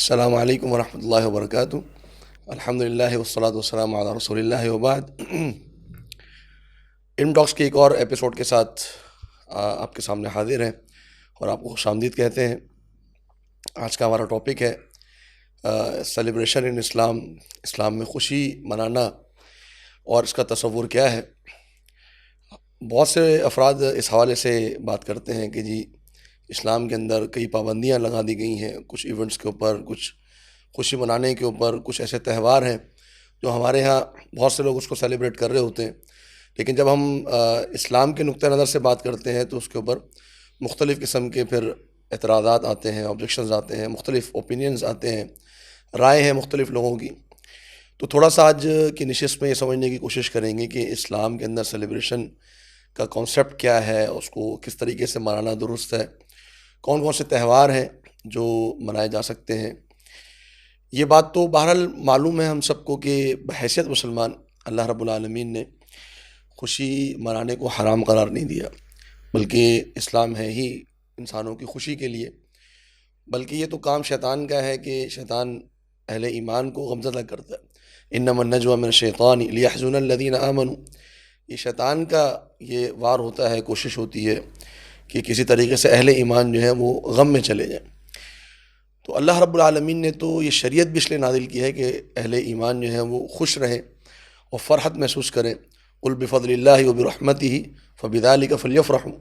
السلام علیکم ورحمۃ اللہ وبرکاتہ. الحمد للہ والصلاۃ والسلام علی رسول اللہ وبعد. علم ٹاکس کے ایک اور ایپیسوڈ کے ساتھ آپ کے سامنے حاضر ہیں اور آپ کو خوش آمدید کہتے ہیں. آج کا ہمارا ٹاپک ہے سیلیبریشن ان اسلام. اسلام میں خوشی منانا اور اس کا تصور کیا ہے. بہت سے افراد اس حوالے سے بات کرتے ہیں کہ جی اسلام کے اندر کئی پابندیاں لگا دی گئی ہیں کچھ ایونٹس کے اوپر, کچھ خوشی منانے کے اوپر. کچھ ایسے تہوار ہیں جو ہمارے ہاں بہت سے لوگ اس کو سیلیبریٹ کر رہے ہوتے ہیں, لیکن جب ہم اسلام کے نقطہ نظر سے بات کرتے ہیں تو اس کے اوپر مختلف قسم کے پھر اعتراضات آتے ہیں, آبجیکشنز آتے ہیں, مختلف اوپینینز آتے ہیں, رائے ہیں مختلف لوگوں کی. تو تھوڑا سا آج کی نشست میں یہ سمجھنے کی کوشش کریں گے کہ اسلام کے اندر سیلیبریشن کا کانسیپٹ کیا ہے, اس کو کس طریقے سے منانا درست ہے, کون کون سے تہوار ہیں جو منائے جا سکتے ہیں. یہ بات تو بہرحال معلوم ہے ہم سب کو کہ بحیثیت مسلمان اللہ رب العالمین نے خوشی منانے کو حرام قرار نہیں دیا, بلکہ اسلام ہے ہی انسانوں کی خوشی کے لیے. بلکہ یہ تو کام شیطان کا ہے کہ شیطان اہل ایمان کو غمزدہ کرتا ہے. انما النجوى من الشیطان لیحزن الذین آمنوا. یہ شیطان کا یہ وار ہوتا ہے, کوشش ہوتی ہے کہ کسی طریقے سے اہل ایمان جو ہے وہ غم میں چلے جائیں. تو اللہ رب العالمین نے تو یہ شریعت بھی اس لیے نازل کی ہے کہ اہل ایمان جو ہے وہ خوش رہیں اور فرحت محسوس کریں. قل بفضل اللہ وبرحمتہ فبذلک فلیفرحوا.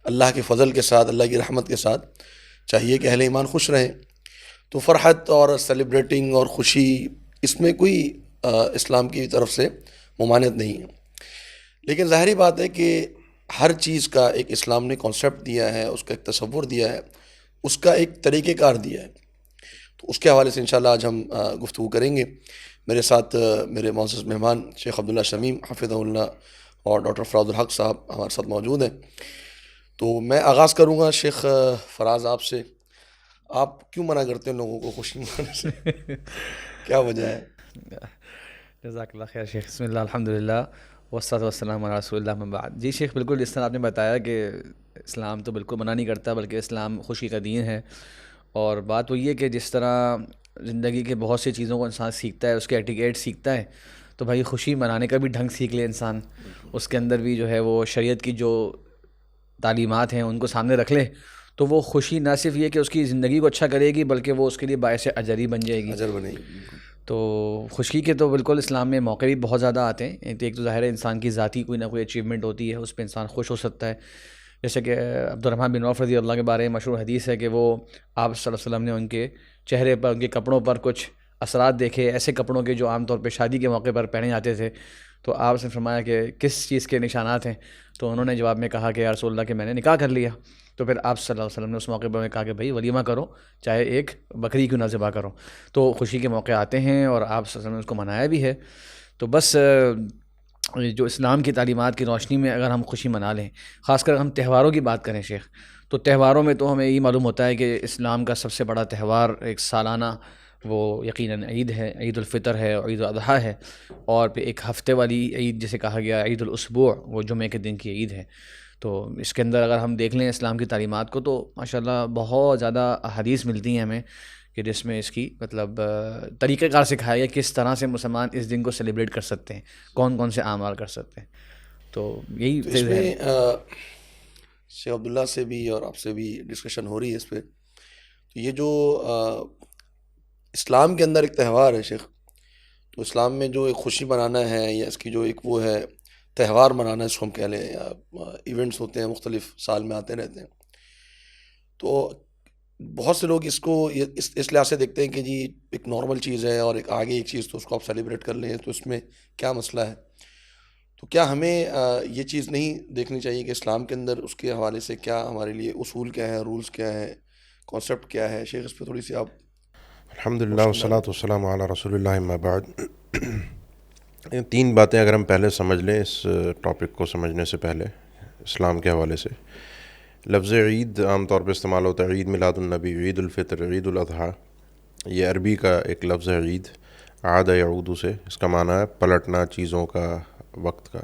اللہ کے فضل کے ساتھ, اللہ کی رحمت کے ساتھ چاہیے کہ اہل ایمان خوش رہیں. تو فرحت اور سیلیبریٹنگ اور خوشی اس میں کوئی اسلام کی طرف سے ممانعت نہیں ہے. لیکن ظاہری بات ہے کہ ہر چیز کا ایک اسلام نے کانسیپٹ دیا ہے, اس کا ایک تصور دیا ہے, اس کا ایک طریقہ کار دیا ہے. تو اس کے حوالے سے انشاءاللہ آج ہم گفتگو کریں گے. میرے ساتھ میرے معزز مہمان شیخ عبداللہ شمیم حفظہ اللہ اور ڈاکٹر فراز الحق صاحب ہمارے ساتھ موجود ہیں. تو میں آغاز کروں گا شیخ فراز آپ سے. آپ کیوں منع کرتے ہیں لوگوں کو خوشی منانے سے, کیا وجہ ہے؟ جزاک اللہ خیر شیخ. بسم اللہ الحمد للہ والصلاۃ والسلام علی رسول اللہ من بعد. جی شیخ, بالکل جس طرح آپ نے بتایا کہ اسلام تو بالکل منع نہیں کرتا, بلکہ اسلام خوشی کا دین ہے. اور بات وہ یہ کہ جس طرح زندگی کے بہت سی چیزوں کو انسان سیکھتا ہے, اس کے ایٹیکیٹ سیکھتا ہے, تو بھائی خوشی منانے کا بھی ڈھنگ سیکھ لے انسان. اس کے اندر بھی جو ہے وہ شریعت کی جو تعلیمات ہیں ان کو سامنے رکھ لے, تو وہ خوشی نہ صرف یہ کہ اس کی زندگی کو اچھا کرے گی, بلکہ وہ اس کے لیے باعث اجر ہی بن جائے گی. اجر بنے گی. تو خوشی کے تو بالکل اسلام میں موقع بھی بہت زیادہ آتے ہیں. ایک تو ظاہر ہے انسان کی ذاتی کوئی نہ کوئی اچیومنٹ ہوتی ہے, اس پہ انسان خوش ہو سکتا ہے. جیسے کہ عبد الرحمن بن عوف رضی اللہ کے بارے میں مشہور حدیث ہے کہ وہ آپ صلی اللہ علیہ وسلم نے ان کے چہرے پر, ان کے کپڑوں پر کچھ اثرات دیکھے, ایسے کپڑوں کے جو عام طور پہ شادی کے موقع پر پہنے جاتے تھے. تو آپ نے فرمایا کہ کس چیز کے نشانات ہیں؟ تو انہوں نے جواب میں کہا کہ یا رسول اللہ کہ میں نے نکاح کر لیا. تو پھر آپ صلی اللہ علیہ وسلم نے اس موقع پر کہا کہ بھائی ولیمہ کرو, چاہے ایک بکری کیوں نہ ذبح کرو. تو خوشی کے موقع آتے ہیں اور آپ صلی اللہ علیہ وسلم نے اس کو منایا بھی ہے. تو بس جو اسلام کی تعلیمات کی روشنی میں اگر ہم خوشی منا لیں, خاص کر ہم تہواروں کی بات کریں شیخ, تو تہواروں میں تو ہمیں یہ معلوم ہوتا ہے کہ اسلام کا سب سے بڑا تہوار ایک سالانہ وہ یقیناً عید ہے, عید الفطر ہے اور عید الاضحیٰ ہے. اور پھر ایک ہفتے والی عید جسے کہا گیا عید الاسبوع, وہ جمعے کے دن کی عید ہے. تو اس کے اندر اگر ہم دیکھ لیں اسلام کی تعلیمات کو تو ماشاءاللہ بہت زیادہ احادیث ملتی ہیں ہمیں کہ جس میں اس کی مطلب طریقہ کار سکھایا گیا کس طرح سے مسلمان اس دن کو سیلیبریٹ کر سکتے ہیں, کون کون سے اعمال کر سکتے ہیں. تو یہی تو اس میں شیخ عبداللہ سے بھی اور آپ سے بھی ڈسکشن ہو رہی ہے اس پہ. تو یہ جو اسلام کے اندر ایک تہوار ہے شیخ, تو اسلام میں جو ایک خوشی منانا ہے یا اس کی جو ایک وہ ہے تہوار منانا, اس کو ہم کہہ لیں, یا ایونٹس ہوتے ہیں مختلف سال میں آتے رہتے ہیں. تو بہت سے لوگ اس کو اس لحاظ سے دیکھتے ہیں کہ جی ایک نارمل چیز ہے اور ایک آگے ایک چیز تو اس کو آپ سیلیبریٹ کر لیں تو اس میں کیا مسئلہ ہے. تو کیا ہمیں یہ چیز نہیں دیکھنی چاہیے کہ اسلام کے اندر اس کے حوالے سے کیا ہمارے لیے اصول کیا ہے, رولز کیا ہے, کانسیپٹ کیا ہے؟ شیخ اس پہ تھوڑی سی آپ. الحمدللہ والصلاۃ والسلام علی رسول اللہ اما بعد. تین باتیں اگر ہم پہلے سمجھ لیں اس ٹاپک کو سمجھنے سے پہلے اسلام کے حوالے سے. لفظ عید عام طور پہ استعمال ہوتا ہے, عید میلاد النبی, عید الفطر, عید الاضحیٰ. یہ عربی کا ایک لفظ ہے عید, عاد یعود سے. اس کا معنی ہے پلٹنا چیزوں کا, وقت کا.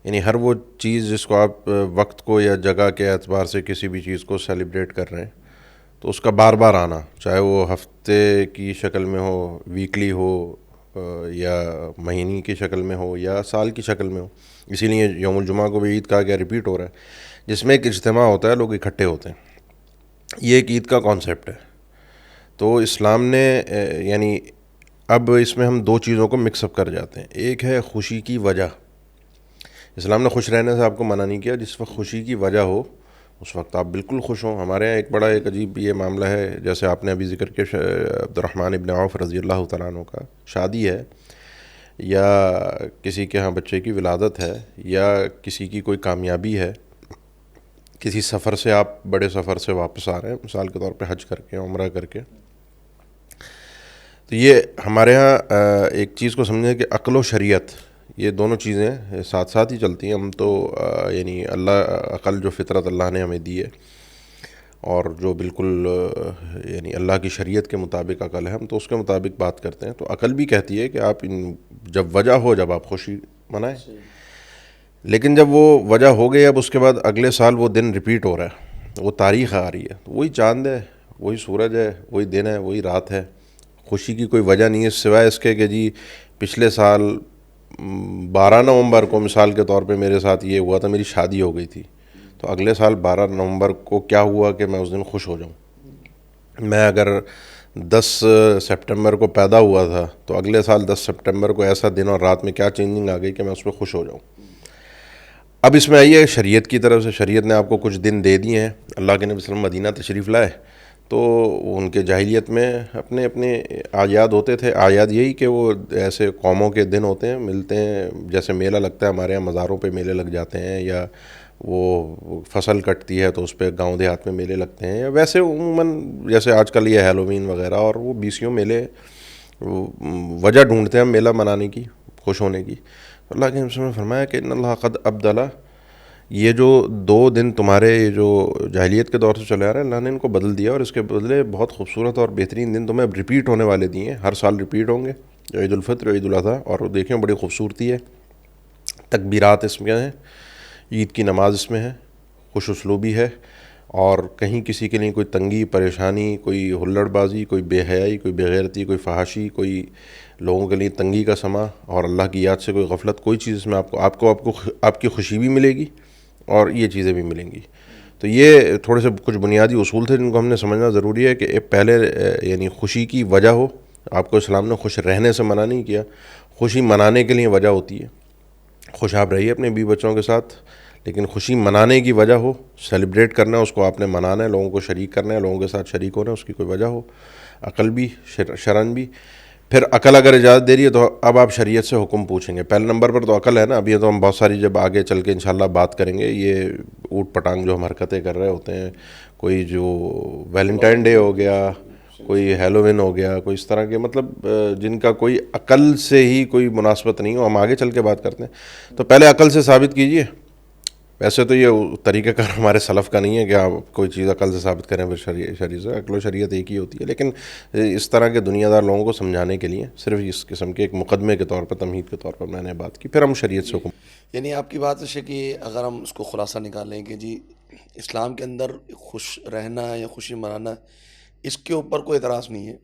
یعنی ہر وہ چیز جس کو آپ وقت کو یا جگہ کے اعتبار سے کسی بھی چیز کو سیلیبریٹ کر رہے ہیں تو اس کا بار بار آنا، چاہے وہ ہفتے کی شکل میں ہو، ویکلی ہو، یا مہینے کی شکل میں ہو، یا سال کی شکل میں ہو. اسی لیے یوم الجمعہ کو بھی عید کہا گیا، ریپیٹ ہو رہا ہے، جس میں ایک اجتماع ہوتا ہے، لوگ اکٹھے ہوتے ہیں. یہ ایک عید کا کانسیپٹ ہے. تو اسلام نے یعنی اب اس میں ہم دو چیزوں کو مکس اپ کر جاتے ہیں. ایک ہے خوشی کی وجہ. اسلام نے خوش رہنے سے آپ کو منع نہیں کیا. جس وقت خوشی کی وجہ ہو اس وقت آپ بالکل خوش ہوں. ہمارے یہاں ایک بڑا ایک عجیب یہ معاملہ ہے، جیسے آپ نے ابھی ذکر کیا عبد الرحمن ابن عوف رضی اللہ تعالیٰ عنہ کا شادی ہے، یا کسی کے ہاں بچے کی ولادت ہے، یا کسی کی کوئی کامیابی ہے، کسی سفر سے آپ بڑے سفر سے واپس آ رہے ہیں، مثال کے طور پہ حج کر کے، عمرہ کر کے. تو یہ ہمارے ہاں ایک چیز کو سمجھیں کہ عقل و شریعت یہ دونوں چیزیں ساتھ ساتھ ہی چلتی ہیں. ہم تو یعنی اللہ عقل جو فطرت اللہ نے ہمیں دی ہے اور جو بالکل یعنی اللہ کی شریعت کے مطابق عقل ہے، ہم تو اس کے مطابق بات کرتے ہیں. تو عقل بھی کہتی ہے کہ آپ جب وجہ ہو جب آپ خوشی منائیں. لیکن جب وہ وجہ ہو گئی، اب اس کے بعد اگلے سال وہ دن ریپیٹ ہو رہا ہے، وہ تاریخ آ رہی ہے، تو وہی چاند ہے، وہی سورج ہے، وہی دن ہے، وہی رات ہے. خوشی کی کوئی وجہ نہیں ہے سوائے اس کے کہ جی پچھلے سال 12 نومبر کو مثال کے طور پہ میرے ساتھ یہ ہوا تھا، میری شادی ہو گئی تھی، تو اگلے سال 12 نومبر کو کیا ہوا کہ میں اس دن خوش ہو جاؤں. میں اگر 10 سپٹمبر کو پیدا ہوا تھا تو اگلے سال 10 سپٹمبر کو ایسا دن اور رات میں کیا چینجنگ آ گئی کہ میں اس پہ خوش ہو جاؤں. اب اس میں آئیے شریعت کی طرف سے. شریعت نے آپ کو کچھ دن دے دیے ہیں. اللہ کے نبی صلی اللہ علیہ وسلم مدینہ تشریف لائے تو ان کے جاہلیت میں اپنے اپنے اعیاد ہوتے تھے. اعیاد یہی کہ وہ ایسے قوموں کے دن ہوتے ہیں، ملتے ہیں، جیسے میلہ لگتا ہے ہمارے یہاں مزاروں پہ میلے لگ جاتے ہیں، یا وہ فصل کٹتی ہے تو اس پہ گاؤں دیہات میں میلے لگتے ہیں، یا ویسے عموماً جیسے آج کل یہ ہیلووین وغیرہ اور وہ بیسیوں میلے وجہ ڈھونڈتے ہیں میلہ منانے کی، خوش ہونے کی. اللہ کے نبی نے فرمایا کہ ان اللہ قد ابدلا، یہ جو 2 دن تمہارے جو جاہلیت کے دور سے چلے آ رہے ہیں، اللہ نے ان کو بدل دیا اور اس کے بدلے بہت خوبصورت اور بہترین دن تمہیں اب ریپیٹ ہونے والے دیے ہیں. ہر سال ریپیٹ ہوں گے، عید الفطر، عید الاضحیٰ. اور دیکھیں بڑی خوبصورتی ہے، تکبیرات اس میں ہیں، عید کی نماز اس میں ہے، خوش اسلوبی ہے، اور کہیں کسی کے لیے کوئی تنگی پریشانی، کوئی ہلڑ بازی، کوئی بے حیائی، کوئی بے غیرتی، کوئی فحاشی، کوئی لوگوں کے لیے تنگی کا سما اور اللہ کی یاد سے کوئی غفلت، کوئی چیز اس میں آپ کی خوشی بھی ملے گی اور یہ چیزیں بھی ملیں گی. تو یہ تھوڑے سے کچھ بنیادی اصول تھے جن کو ہم نے سمجھنا ضروری ہے کہ پہلے یعنی خوشی کی وجہ ہو. آپ کو اسلام نے خوش رہنے سے منع نہیں کیا، خوشی منانے کے لیے وجہ ہوتی ہے. خوش آپ رہیے اپنے بیوی بچوں کے ساتھ، لیکن خوشی منانے کی وجہ ہو، سیلیبریٹ کرنا ہے، اس کو آپ نے منانا ہے، لوگوں کو شریک کرنا ہے، لوگوں کے ساتھ شریک ہونا ہے، اس کی کوئی وجہ ہو، عقل بھی شرعن بھی. پھر عقل اگر اجازت دے رہی ہے تو اب آپ شریعت سے حکم پوچھیں گے. پہلے نمبر پر تو عقل ہے نا. اب یہ تو ہم بہت ساری جب آگے چل کے انشاءاللہ بات کریں گے، یہ اوٹ پٹانگ جو ہم حرکتیں کر رہے ہوتے ہیں، کوئی جو ویلنٹائن ڈے ہو گیا، کوئی ہیلووین ہو گیا، کوئی اس طرح کے مطلب جن کا کوئی عقل سے ہی کوئی مناسبت نہیں ہو، ہم آگے چل کے بات کرتے ہیں. تو پہلے عقل سے ثابت کیجئے. ویسے تو یہ طریقہ کار ہمارے سلف کا نہیں ہے کہ آپ کوئی چیز عقل سے ثابت کریں پھر شریعت سے. عقل و شریعت ایک ہی ہوتی ہے، لیکن اس طرح کے دنیا دار لوگوں کو سمجھانے کے لیے صرف اس قسم کے ایک مقدمے کے طور پر، تمہید کے طور پر میں نے بات کی. پھر ہم شریعت سے حکم. یعنی آپ کی بات ہے کہ اگر ہم اس کو خلاصہ نکالیں کہ جی اسلام کے اندر خوش رہنا یا خوشی منانا، اس کے اوپر کوئی اعتراض نہیں ہے.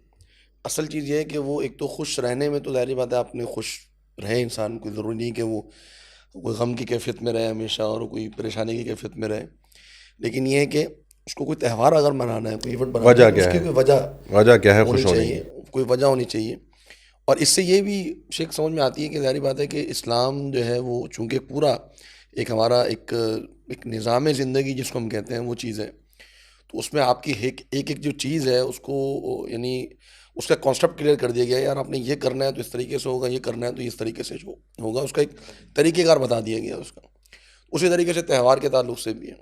اصل چیز یہ ہے کہ وہ ایک تو خوش رہنے میں تو ظاہری بات ہے آپ نے خوش رہے انسان، کوئی ضروری نہیں کہ وہ کوئی غم کی کیفیت میں رہے ہمیشہ اور کوئی پریشانی کی کیفیت میں رہے. لیکن یہ ہے کہ اس کو کوئی تہوار اگر منانا ہے، کوئی ایونٹ بنانا ہے، اس کی کوئی وجہ کیا ہے ہونی چاہیے، کوئی وجہ ہونی چاہیے. اور اس سے یہ بھی شیخ سمجھ میں آتی ہے کہ ظاہری بات ہے کہ اسلام جو ہے وہ چونکہ پورا ایک ہمارا ایک نظام زندگی جس کو ہم کہتے ہیں وہ چیز ہے، تو اس میں آپ کی ایک جو چیز ہے اس کو یعنی اس کا کانسیپٹ کلیئر کر دیا گیا ہے. یار آپ نے یہ کرنا ہے تو اس طریقے سے ہوگا، یہ کرنا ہے تو اس طریقے سے ہوگا. اس کا ایک طریقہ کار بتا دیا گیا اس کا. اسی طریقے سے تہوار کے تعلق سے بھی ہے.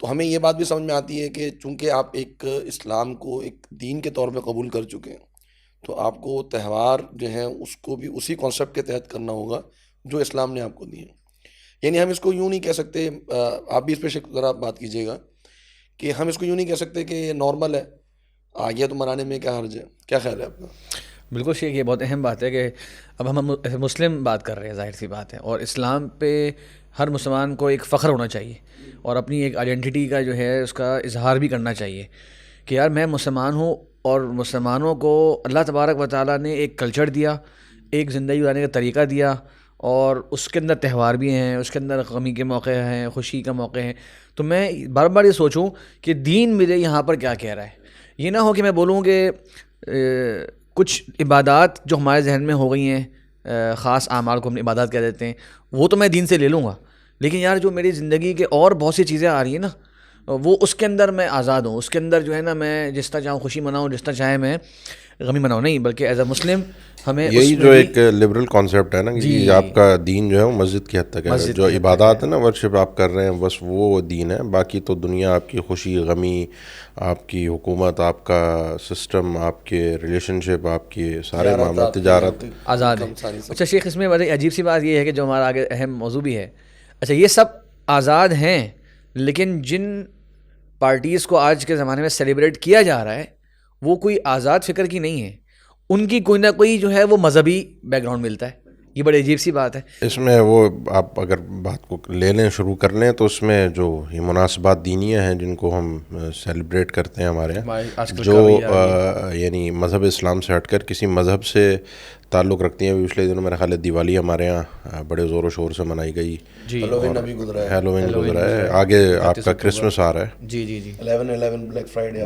تو ہمیں یہ بات بھی سمجھ میں آتی ہے کہ چونکہ آپ ایک اسلام کو ایک دین کے طور پہ قبول کر چکے ہیں، تو آپ کو تہوار جو ہیں اس کو بھی اسی کانسیپٹ کے تحت کرنا ہوگا جو اسلام نے آپ کو دیے. یعنی ہم اس کو یوں نہیں کہہ سکتے، آپ بھی اس پہ ذرا بات کیجیے گا، کہ ہم اس کو یوں نہیں کہہ سکتے کہ یہ نارمل ہے، آگے تو منانے میں کیا حرج ہے. کیا خیال ہے آپ کا؟ بالکل شیخ، یہ بہت اہم بات ہے کہ اب ہم مسلم بات کر رہے ہیں، ظاہر سی بات ہے، اور اسلام پہ ہر مسلمان کو ایک فخر ہونا چاہیے اور اپنی ایک آئیڈینٹی کا جو ہے اس کا اظہار بھی کرنا چاہیے کہ یار میں مسلمان ہوں اور مسلمانوں کو اللہ تبارک و تعالیٰ نے ایک کلچر دیا, ایک زندگی گزارنے کا طریقہ دیا, اور اس کے اندر تہوار بھی ہیں, اس کے اندر غمی کے موقع ہیں, خوشی کا موقع ہیں. تو میں بار بار یہ سوچوں کہ دین مجھے یہاں پر کیا کہہ رہا ہے. یہ نہ ہو کہ میں بولوں کہ کچھ عبادات جو ہمارے ذہن میں ہو گئی ہیں, خاص اعمال کو ہم عبادات کہہ دیتے ہیں, وہ تو میں دین سے لے لوں گا, لیکن یار جو میری زندگی کے اور بہت سی چیزیں آ رہی ہیں نا, وہ اس کے اندر میں آزاد ہوں. اس کے اندر جو ہے نا میں جس طرح چاہوں خوشی مناؤں, جس طرح چاہے میں غمی مناؤں. نہیں, بلکہ ایز اے مسلم ہمیں یہی جو ایک لبرل کانسیپٹ ہے نا کہ آپ کا دین جو ہے وہ مسجد کی حد تک ہے. جو عبادات ہے نا, ورشپ آپ کر رہے ہیں, بس وہ دین ہے. باقی تو دنیا آپ کی خوشی غمی, آپ کی حکومت, آپ کا سسٹم, آپ کے ریلیشن شپ, آپ کی سارے معاملات, تجارت آزاد ہے. اچھا شیخ, اس میں بڑی عجیب سی بات یہ ہے کہ جو ہمارا آگے اہم موضوع بھی ہے, اچھا یہ سب آزاد ہیں, لیکن جن پارٹیز کو آج کے زمانے میں سیلیبریٹ کیا جا رہا ہے وہ کوئی آزاد فکر کی نہیں ہے, ان کی کوئی نہ کوئی جو ہے وہ مذہبی بیک گراؤنڈ ملتا ہے. یہ بڑی عجیب سی بات ہے. اس میں وہ آپ اگر بات کو لے لیں, شروع کر لیں, تو اس میں جو یہ مناسبات دینیہ ہیں جن کو ہم سیلیبریٹ کرتے ہیں ہمارے یہاں, جو یعنی مذہب اسلام سے ہٹ کر کسی مذہب سے تعلق رکھتی ہیں. پچھلے دنوں میرا خیال ہے دیوالی ہمارے یہاں بڑے زور و شور سے منائی گئی, ہیلووین ابھی گزرا ہے, ہیلووین گزرا ہے, آگے آپ کا کرسمس آ رہا ہے, جی جی جی, 11/11 بلیک فرائیڈے,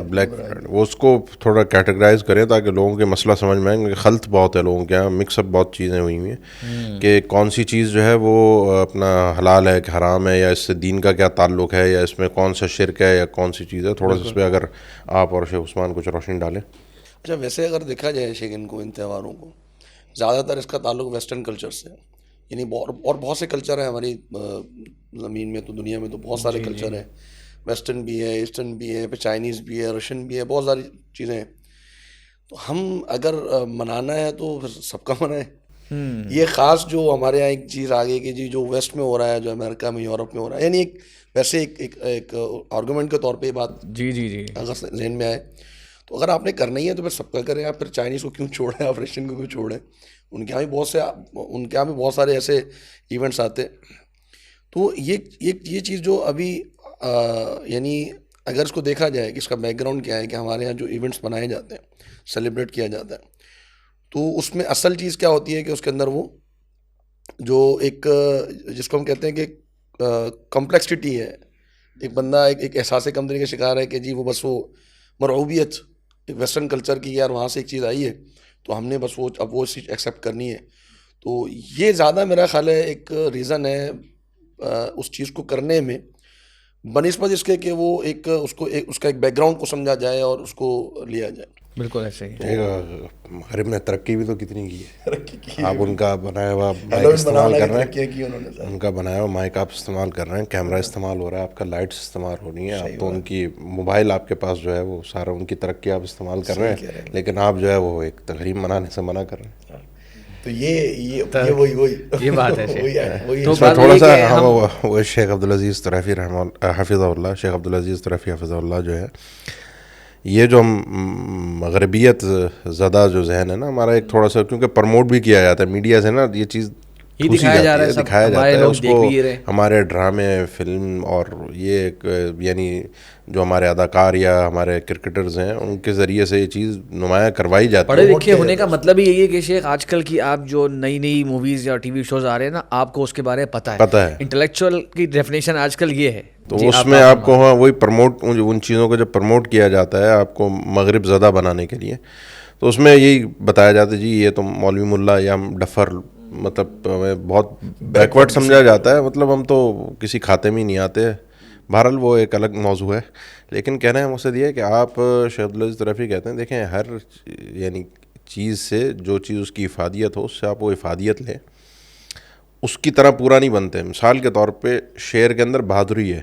وہ اس کو تھوڑا کیٹیگرائز کریں تاکہ لوگوں کے مسئلہ سمجھ میں آئیں. خلط بہت ہے لوگوں کے یہاں, مکس اپ بہت چیزیں ہوئی ہوئی ہیں کہ کون سی چیز جو ہے وہ اپنا حلال ہے کہ حرام ہے, یا اس سے دین کا کیا تعلق ہے, یا اس میں کون سا شرک ہے, یا کون سی چیز ہے. تھوڑا سا اس پہ اگر آپ اور شیخ عثمان کچھ روشنی ڈالیں. اچھا, ویسے اگر دیکھا جائے شیخ, ان کو ان تہواروں کو زیادہ تر اس کا تعلق ویسٹرن کلچر سے ہے. یعنی اور بہت سے کلچر ہیں ہماری زمین میں, تو دنیا میں تو بہت سارے کلچر ہیں, ویسٹرن بھی ہے, ایسٹرن بھی ہے, پھر چائنیز بھی ہے, رشین بھی ہے, بہت ساری چیزیں ہیں. تو ہم اگر منانا ہے تو پھر سب کا منائیں. یہ خاص جو ہمارے یہاں ایک چیز آ گئی کہ جی جو ویسٹ میں ہو رہا ہے, جو امریکہ میں, یورپ میں ہو رہا ہے, یعنی ایک ویسے ایک آرگومنٹ کے طور پہ یہ بات جی جی جی اگر ذہن میں آئے تو اگر آپ نے کرنا ہی ہے تو پھر سب کا کریں. آپ پھر چائنیز کو کیوں چھوڑیں, آپ رشین کو کیوں چھوڑیں, ان کے یہاں بھی بہت سارے ایسے ایونٹس آتے ہیں. تو یہ چیز جو ابھی یعنی اگر اس کو دیکھا جائے کہ اس کا بیک گراؤنڈ کیا ہے, کہ ہمارے یہاں جو ایونٹس بنائے جاتے ہیں, سیلیبریٹ کیا جاتا ہے, تو اس میں اصل چیز کیا ہوتی ہے کہ اس کے اندر وہ جو ایک جس کو ہم کہتے ہیں کہ کمپلیکسٹی ہے. ایک بندہ ایک احساس کمتری کا شکار ہے کہ جی وہ بس وہ مرعوبیت ایک ویسٹرن کلچر کی, یار وہاں سے ایک چیز آئی ہے تو ہم نے بس وہ چیز ایکسیپٹ کرنی ہے. تو یہ زیادہ میرا خیال ہے ایک ریزن ہے اس چیز کو کرنے میں, بنسبت اس کے کہ وہ اس کا ایک بیک گراؤنڈ کو سمجھا جائے اور اس کو لیا جائے. بالکل ایسے ہی. مغرب نے ترقی بھی تو کتنی کی ہے. آپ ان کا بنایا ہوا مائک استعمال کر رہے ہیں, ان کا بنایا ہوا مائک آپ استعمال کر رہے ہیں, کیمرہ استعمال ہو رہا ہے, آپ کا لائٹس استعمال ہو رہی ہیں, آپ تو ان کی موبائل آپ کے پاس جو ہے وہ سارا ان کی ترقی آپ استعمال کر رہے ہیں, لیکن آپ جو ہے وہ ایک تقریب منانے سے منع کر رہے ہیں. تو یہ بات ہے. تھوڑا سا وہ شیخ عبدالعزیز طرفی حفظہ اللہ, شیخ عبدالعزیز طرفی حفظہ اللہ جو ہے, یہ جو مغربیت زدہ جو ذہن ہے نا ہمارا, ایک تھوڑا سا کیونکہ پروموٹ بھی کیا جاتا ہے میڈیا سے نا, یہ چیز دکھایا جاتا ہے اس کو, ہمارے ڈرامے, فلم, اور یہ یعنی جو ہمارے اداکار یا ہمارے کرکٹرز ہیں ان کے ذریعے سے یہ چیز نمایاں کروائی جاتی ہے. پڑھے لکھے ہونے کا مطلب ہی یہی ہے کہ شیخ آج کل کی آپ جو نئی موویز یا ٹی وی شوز آ رہے ہیں نا, آپ کو اس کے بارے میں پتہ ہے. انٹلیکچوئل کی ڈیفینیشن آج کل یہ ہے. تو اس میں آپ کو وہی پروموٹ, ان چیزوں کو جب پروموٹ کیا جاتا ہے آپ کو مغرب زدہ بنانے کے لیے, تو اس میں یہی بتایا جاتا ہے جی یہ تو مولوی ملا یا ڈفر, مطلب ہمیں بہت بیکورڈ سمجھا جاتا ہے, مطلب ہم تو کسی کھاتے میں ہی نہیں آتے. بہرحال وہ ایک الگ موضوع ہے, لیکن کہنا ہے مقصد یہ ہے کہ آپ شیخ عبدالعزیز طرفی کہتے ہیں دیکھیں ہر یعنی چیز سے جو چیز اس کی افادیت ہو اس سے آپ وہ افادیت لیں, اس کی طرح پورا نہیں بنتے. مثال کے طور پہ شیر کے اندر بہادری ہے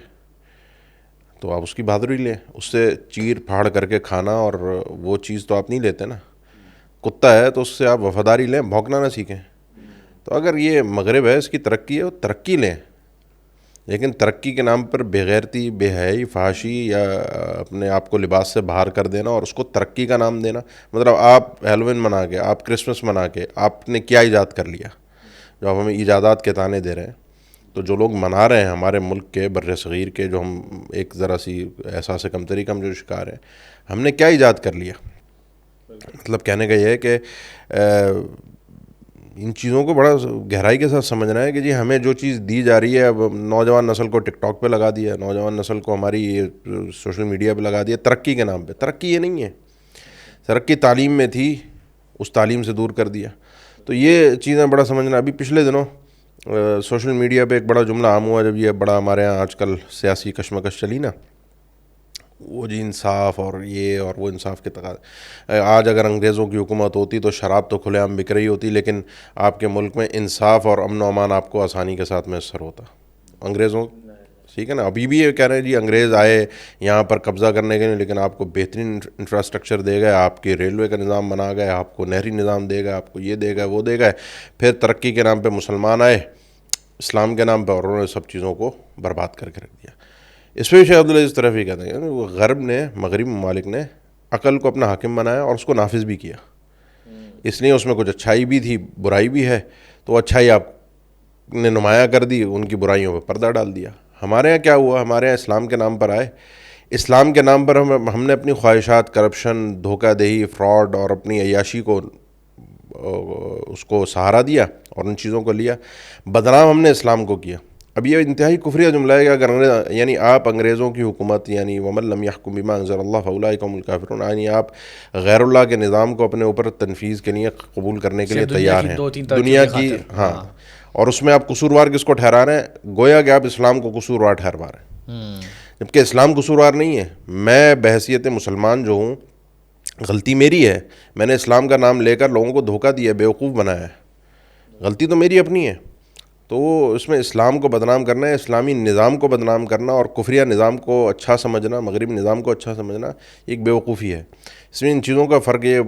تو آپ اس کی بہادری لیں, اس سے چیر پھاڑ کر کے کھانا اور وہ چیز تو آپ نہیں لیتے نا. کتا ہے تو اس سے آپ وفاداری لیں, بھونکنا نہ سیکھیں. تو اگر یہ مغرب ہے, اس کی ترقی ہے, وہ ترقی لیں, لیکن ترقی کے نام پر بے غیرتی, بے حیائی, فحاشی یا اپنے آپ کو لباس سے باہر کر دینا اور اس کو ترقی کا نام دینا. مطلب آپ ہیلووین منا کے, آپ کرسمس منا کے, آپ نے کیا ایجاد کر لیا جو آپ ہمیں ایجادات کے تانے دے رہے ہیں. تو جو لوگ منا رہے ہیں ہمارے ملک کے بر صغیر کے، جو ہم ایک ذرا سی احساس کمتری کا ہم جو شکار ہیں، ہم نے کیا ایجاد کر لیا؟ مطلب کہنے کا یہ ہے کہ ان چیزوں کو بڑا گہرائی کے ساتھ سمجھنا ہے کہ جی ہمیں جو چیز دی جا رہی ہے، اب نوجوان نسل کو ٹک ٹاک پہ لگا دیا، نوجوان نسل کو ہماری یہ سوشل میڈیا پہ لگا دیا ترقی کے نام پہ۔ ترقی یہ نہیں ہے، ترقی تعلیم میں تھی، اس تعلیم سے دور کر دیا۔ تو یہ چیزیں بڑا سمجھنا۔ ابھی پچھلے دنوں سوشل میڈیا پہ ایک بڑا جملہ عام ہوا، جب یہ بڑا ہمارے ہاں آج کل سیاسی کشمکش چلی نا، وہ جی انصاف اور یہ اور وہ انصاف کے تقاضے۔ آج اگر انگریزوں کی حکومت ہوتی تو شراب تو کھلے عام بک رہی ہوتی، لیکن آپ کے ملک میں انصاف اور امن و امان آپ کو آسانی کے ساتھ میسر ہوتا۔ انگریزوں ٹھیک ہے نا، ابھی بھی یہ کہہ رہے ہیں جی انگریز آئے یہاں پر قبضہ کرنے کے لیے، لیکن آپ کو بہترین انفراسٹرکچر دے گئے، آپ کی ریلوے کا نظام بنا گئے، آپ کو نہری نظام دے گا، آپ کو یہ دے گا وہ دے گا۔ پھر ترقی کے نام پہ مسلمان آئے اسلام کے نام پہ، اور انہوں نے سب چیزوں کو برباد کر کے رکھ دیا۔ اس پہ شیخ عبدالعزیز اس طرف ہی کہتے ہیں کہ وہ غرب نے، مغربی ممالک نے عقل کو اپنا حاکم بنایا اور اس کو نافذ بھی کیا، اس لیے اس میں کچھ اچھائی بھی تھی، برائی بھی ہے، تو اچھائی آپ نے نمایاں کر دی، ان کی برائیوں پہ پردہ ڈال دیا۔ ہمارے یہاں کیا ہوا؟ ہمارے یہاں اسلام کے نام پر آئے، اسلام کے نام پر ہم نے اپنی خواہشات، کرپشن، دھوکہ دہی، فراڈ اور اپنی عیاشی کو اس کو سہارا دیا اور ان چیزوں کو لیا، بدنام ہم نے اسلام کو کیا۔ اب یہ انتہائی کفریہ جملہ ہے کہ اگر یعنی آپ انگریزوں کی حکومت، یعنی وَمَن لَمْ يَحْكُمْ بِمَا أَنزَلَ اللَّهُ فَأُولَٰئِكَ هُمُ الْكَافِرُونَ، یعنی آپ غیر اللہ کے نظام کو اپنے اوپر تنفیذ کے لیے قبول کرنے کے لیے تیار ہیں دنیا کی، ہاں، اور اس میں آپ قصوروار کس کو ٹھہرا رہے ہیں؟ گویا کہ آپ اسلام کو قصوروار ٹھہرا رہے ہیں، جبکہ اسلام قصوروار نہیں ہے۔ میں بحیثیت مسلمان جو ہوں، غلطی میری ہے، میں نے اسلام کا نام لے کر لوگوں کو دھوکہ دیا، بیوقوف بنایا ہے، غلطی تو میری اپنی ہے۔ تو اس میں اسلام کو بدنام کرنا ہے، اسلامی نظام کو بدنام کرنا اور کفریہ نظام کو اچھا سمجھنا، مغربی نظام کو اچھا سمجھنا، یہ ایک بیوقوفی ہے۔ اس میں ان چیزوں کا فرق، یہ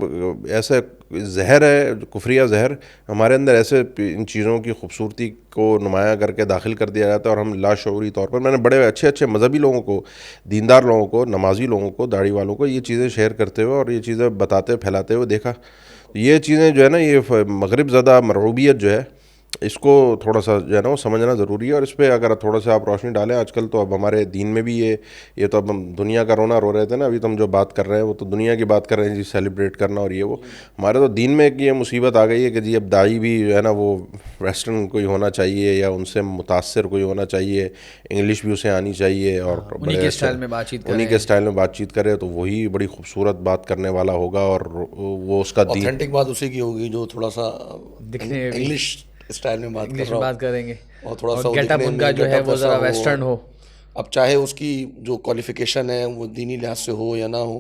ایسا زہر ہے، کفریہ زہر ہمارے اندر، ایسے ان چیزوں کی خوبصورتی کو نمایاں کر کے داخل کر دیا جاتا ہے، اور ہم لاشعوری طور پر، میں نے بڑے اچھے اچھے مذہبی لوگوں کو، دیندار لوگوں کو، نمازی لوگوں کو، داڑھی والوں کو یہ چیزیں شیئر کرتے ہوئے اور یہ چیزیں بتاتے پھیلاتے ہوئے دیکھا۔ یہ چیزیں جو ہے نا، یہ مغرب زدہ مرعوبیت جو ہے، اس کو تھوڑا سا جو ہے نا وہ سمجھنا ضروری ہے، اور اس پہ اگر تھوڑا سا آپ روشنی ڈالیں۔ آج کل تو اب ہمارے دین میں بھی یہ تو اب ہم دنیا کا رونا رو رہے تھے نا، ابھی تو ہم جو بات کر رہے ہیں وہ تو دنیا کی بات کر رہے ہیں جی، سیلیبریٹ کرنا اور یہ وہ۔ ہمارے تو دین میں ایک یہ مصیبت آ گئی ہے کہ جی اب داعی بھی جو ہے نا وہ ویسٹرن کوئی ہونا چاہیے، یا ان سے متاثر کوئی ہونا چاہیے، انگلش بھی اسے آنی چاہیے، اور انہی کے اسٹائل میں بات چیت کرے، انہی کے اسٹائل میں بات چیت کرے، تو وہی بڑی خوبصورت بات کرنے والا ہوگا، اور وہ اس کا دین، آتھینٹک بات اسی کی ہوگی جو تھوڑا سا انگلش اسٹائل میں بات کریں گے، اور تھوڑا سا گیٹ اپ ان کا جو ہے وہ ذرا ویسٹرن ہو۔ اب چاہے اس کی جو کوالیفیکیشن ہے وہ دینی لحاظ سے ہو یا نہ ہو،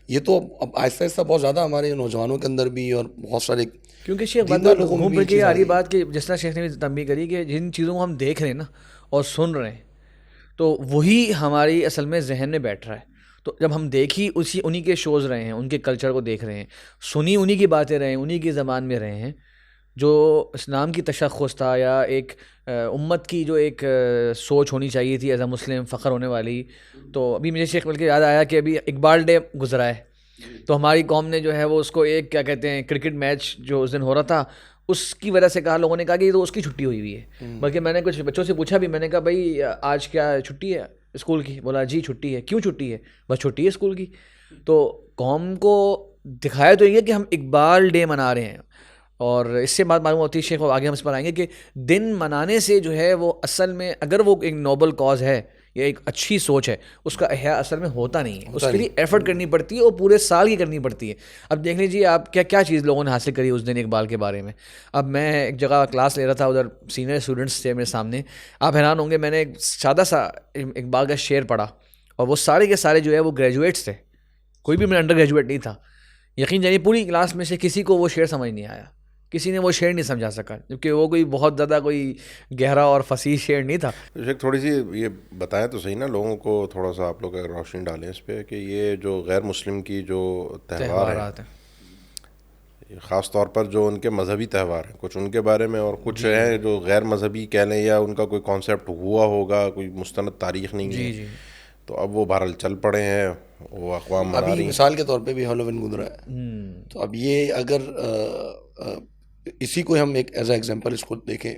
یہ تو اب آہستہ آہستہ بہت زیادہ ہمارے نوجوانوں کے اندر بھی، اور بہت سارے، کیونکہ شیخ بات گھوم پھر کے آ رہی بات کہ جس طرح شیخ نے بھی تنبیہ کری کہ جن چیزوں کو ہم دیکھ رہے ہیں نا اور سن رہے ہیں، تو وہی ہماری اصل میں ذہن میں بیٹھ رہا ہے۔ تو جب ہم دیکھی انہی کے شوز رہے ہیں، ان کے کلچر کو دیکھ رہے ہیں، سنی انہی کی باتیں رہے ہیں، انہی کی زبان میں رہے ہیں، جو اسلام کی تشخص تھا یا ایک امت کی جو ایک سوچ ہونی چاہیے تھی ایز اے مسلم، فخر ہونے والی۔ تو ابھی مجھے شیخ بلکہ یاد آیا کہ ابھی اقبال ڈے گزرا ہے، تو ہماری قوم نے جو ہے وہ اس کو ایک کیا کہتے ہیں کرکٹ میچ جو اس دن ہو رہا تھا، اس کی وجہ سے کہا، لوگوں نے کہا کہ یہ تو اس کی چھٹی ہوئی ہے۔ بلکہ میں نے کچھ بچوں سے پوچھا بھی، میں نے کہا بھائی آج کیا چھٹی ہے اسکول کی؟ بولا جی چھٹی ہے۔ کیوں چھٹی ہے؟ بس چھٹی ہے اسکول کی۔ تو قوم کو دکھایا تو یہ کہ ہم اقبال ڈے منا رہے ہیں، اور اس سے بات معلوم ہوتی ہے شیخ، آگے ہم اس پر آئیں گے کہ دن منانے سے جو ہے وہ اصل میں، اگر وہ ایک نوبل کاز ہے یا ایک اچھی سوچ ہے، اس کا احیاء اصل میں ہوتا نہیں ہے، اس کے لیے ایفرٹ کرنی پڑتی ہے، اور پورے سال کی کرنی پڑتی ہے۔ اب دیکھ لیجیے آپ کیا چیز لوگوں نے حاصل کری اس دن اقبال کے بارے میں۔ اب میں ایک جگہ کلاس لے رہا تھا، ادھر سینئر اسٹوڈنٹس تھے میرے سامنے، آپ حیران ہوں گے، میں نے ایک سادہ سا اقبال کا شعر پڑھا، اور وہ سارے کے سارے جو ہے وہ گریجویٹس تھے، کوئی بھی میرا انڈر گریجویٹ نہیں تھا۔ یقین جانیے پوری کلاس میں سے کسی کو وہ شعر سمجھ نہیں آیا، کسی نے وہ شعر نہیں سمجھا سکا، کیونکہ وہ کوئی بہت زیادہ کوئی گہرا اور فصیح شعر نہیں تھا۔ شیخ تھوڑی سی یہ بتائیں تو صحیح نا لوگوں کو، تھوڑا سا آپ لوگ اگر روشنی ڈالیں اس پہ، کہ یہ جو غیر مسلم کی جو تہوارات ہیں، خاص طور پر جو ان کے مذہبی تہوار ہیں، کچھ ان کے بارے میں، اور کچھ ہیں جو غیر مذہبی کہہ لیں، یا ان کا کوئی کانسیپٹ ہوا ہوگا، کوئی مستند تاریخ نہیں ہے، تو اب وہ بہرحال چل پڑے ہیں، وہ اقوام منا رہی ہیں۔ مثال کے طور پہ بھی ہیلووین گزرا ہے، تو اب یہ اگر اسی کو ہم ایک ایز اے ایگزامپل اس کو دیکھیں،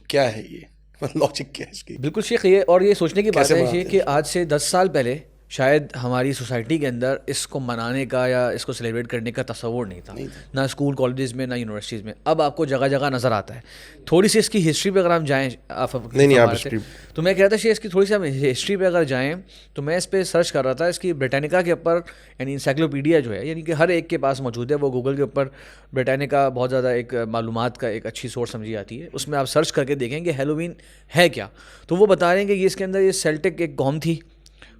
کیا ہے یہ؟ لاجک کیا ہے اس کی؟ بالکل شیخ، یہ اور یہ سوچنے کی بات کیسے ہے مناتے یہ ہیں؟ کہ آج سے 10 سال پہلے شاید ہماری سوسائٹی کے اندر اس کو منانے کا یا اس کو سیلیبریٹ کرنے کا تصور نہیں تھا، نہ اسکول کالجز میں نہ یونیورسٹیز میں. اب آپ کو جگہ جگہ نظر آتا ہے. تھوڑی سی اس کی ہسٹری پہ اگر ہم جائیں، نہیں آپ ہمارے تو میں کہتا کہ اس کی تھوڑی سی ہم ہسٹری پہ اگر جائیں تو میں اس پہ سرچ کر رہا تھا اس کی برٹانیکا کے اوپر، یعنی انسائکلوپیڈیا جو ہے، یعنی کہ ہر ایک کے پاس موجود ہے، وہ گوگل کے اوپر برٹانیکا بہت زیادہ ایک معلومات کا ایک اچھی سورس سمجھی جاتی ہے. اس میں آپ سرچ کر کے دیکھیں کہ ہیلووین ہے کیا، تو وہ بتا رہے ہیں کہ یہ اس کے اندر یہ سیلٹک ایک قوم تھی،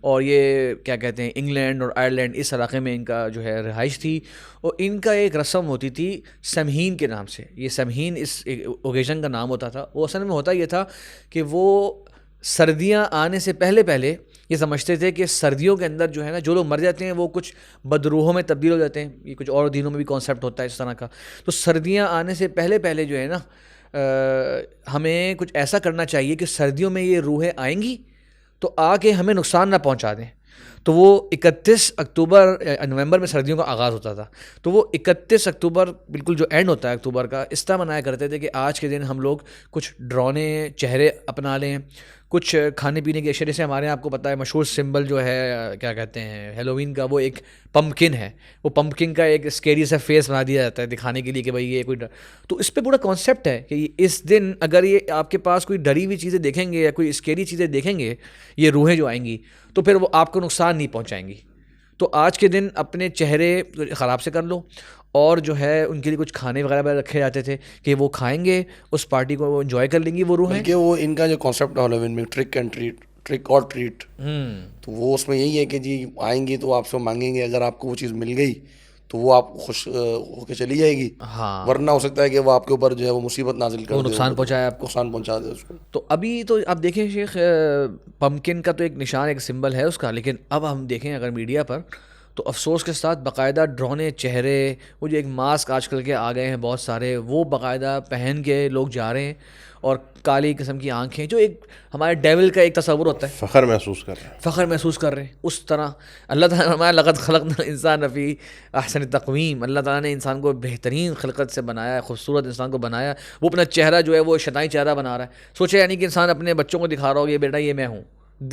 اور یہ کیا کہتے ہیں انگلینڈ اور آئرلینڈ اس علاقے میں ان کا جو ہے رہائش تھی، اور ان کا ایک رسم ہوتی تھی سمہین کے نام سے. یہ سمہین اس اوکیزن کا نام ہوتا تھا. وہ اصل میں ہوتا یہ تھا کہ وہ سردیاں آنے سے پہلے یہ سمجھتے تھے کہ سردیوں کے اندر جو ہے نا جو لوگ مر جاتے ہیں وہ کچھ بدروحوں میں تبدیل ہو جاتے ہیں. یہ کچھ اور دینوں میں بھی کانسیپٹ ہوتا ہے اس طرح کا. تو سردیاں آنے سے پہلے جو ہے نا ہمیں کچھ ایسا کرنا چاہیے کہ سردیوں میں یہ روحیں آئیں گی تو آ کے ہمیں نقصان نہ پہنچا دیں. تو وہ 31 اکتوبر نومبر میں سردیوں کا آغاز ہوتا تھا، تو وہ 31 اکتوبر بالکل جو اینڈ ہوتا ہے اکتوبر کا، اس طرح منایا کرتے تھے کہ آج کے دن ہم لوگ کچھ ڈرونے چہرے اپنا لیں، کچھ کھانے پینے کے اشارے سے. ہمارے آپ کو پتہ ہے مشہور سمبل جو ہے کیا کہتے ہیں ہیلووین کا، وہ ایک پمپکن ہے. وہ پمپکن کا ایک اسکیری سا فیس بنا دیا جاتا ہے دکھانے کے لیے کہ بھائی یہ کوئی تو اس پہ پورا کانسیپٹ ہے کہ اس دن اگر یہ آپ کے پاس کوئی ڈری ہوئی چیزیں دیکھیں گے یا کوئی اسکیری چیزیں دیکھیں گے، یہ روحیں جو آئیں گی، تو پھر وہ آپ کو نقصان نہیں پہنچائیں گی. تو آج کے دن اپنے چہرے خراب سے کر لو، اور جو ہے ان کے لیے کچھ کھانے وغیرہ رکھے جاتے تھے کہ وہ کھائیں گے، اس پارٹی کو وہ انجوائے کر لیں گی وہ روحیں. بلکہ وہ ان کا جو کانسیپٹ ہیلووین میں ٹرک اینڈ ٹریٹ، ٹرک اور ٹریٹ، تو وہ اس میں یہی ہے کہ جی آئیں گی تو آپ سے مانگیں گے، اگر آپ کو وہ چیز مل گئی تو وہ آپ خوش ہو کے چلی جائے گی، ہاں، ورنہ ہو سکتا ہے کہ وہ آپ کے اوپر جو ہے وہ مصیبت نازل کر وہ دے، نقصان پہنچایا آپ کو. نقصان پہنچا دے اس کو. تو ابھی تو آپ دیکھیں شیخ، پمپکن کا تو ایک نشان ایک سمبل ہے اس کا، لیکن اب ہم دیکھیں اگر میڈیا پر تو افسوس کے ساتھ باقاعدہ ڈرونے چہرے، وہ جو ایک ماسک آج کل کے آ گئے ہیں بہت سارے، وہ باقاعدہ پہن کے لوگ جا رہے ہیں، اور کالی قسم کی آنکھیں، جو ایک ہمارے ڈیول کا ایک تصور ہوتا ہے، فخر محسوس کر رہے ہیں. فخر محسوس کر رہے ہیں. اس طرح اللہ تعالیٰ نے فرمایا لقد خلقنا الانسان فی احسن تقویم. اللہ تعالیٰ نے انسان کو بہترین خلقت سے بنایا ہے، خوبصورت انسان کو بنایا. وہ اپنا چہرہ جو ہے وہ شیطانی چہرہ بنا رہا ہے. سوچے یعنی کہ انسان اپنے بچوں کو دکھا رہا ہو یہ بیٹا یہ میں ہوں،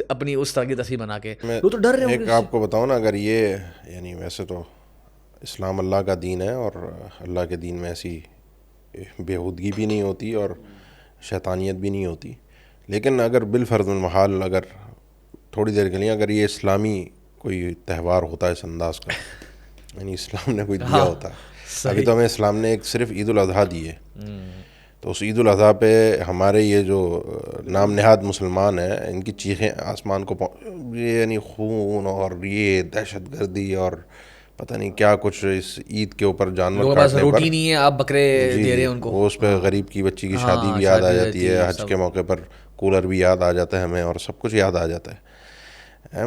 اپنی اس طرح کی تصویر بنا کے. وہ تو ڈر رہے ہوں ایک گے. آپ کو بتاؤں نا، اگر یہ یعنی ویسے تو اسلام اللہ کا دین ہے، اور اللہ کے دین میں ایسی بےہودگی بھی نہیں ہوتی اور شیطانیت بھی نہیں ہوتی، لیکن اگر بالفرض المحال اگر تھوڑی دیر کے لیے اگر یہ اسلامی کوئی تہوار ہوتا ہے اس انداز کا، یعنی اسلام نے کوئی دیا ہوتا ہے. ابھی تو ہمیں اسلام نے ایک صرف عید الاضحیٰ دی ہے، تو اس عید الاضحیٰ پہ ہمارے یہ جو نام نہاد مسلمان ہیں ان کی چیخیں آسمان کو یہ یعنی خون اور یہ دہشت گردی اور پتہ نہیں کیا کچھ اس عید کے اوپر جانور کاٹنے پر. روٹی نہیں ہے، آپ بکرے دے رہے ہیں ان کو. وہ اس پہ غریب کی بچی کی شادی بھی یاد آ جاتی ہے، حج کے موقع پر کولر بھی یاد آ جاتا ہے ہمیں، اور سب کچھ یاد آ جاتا ہے.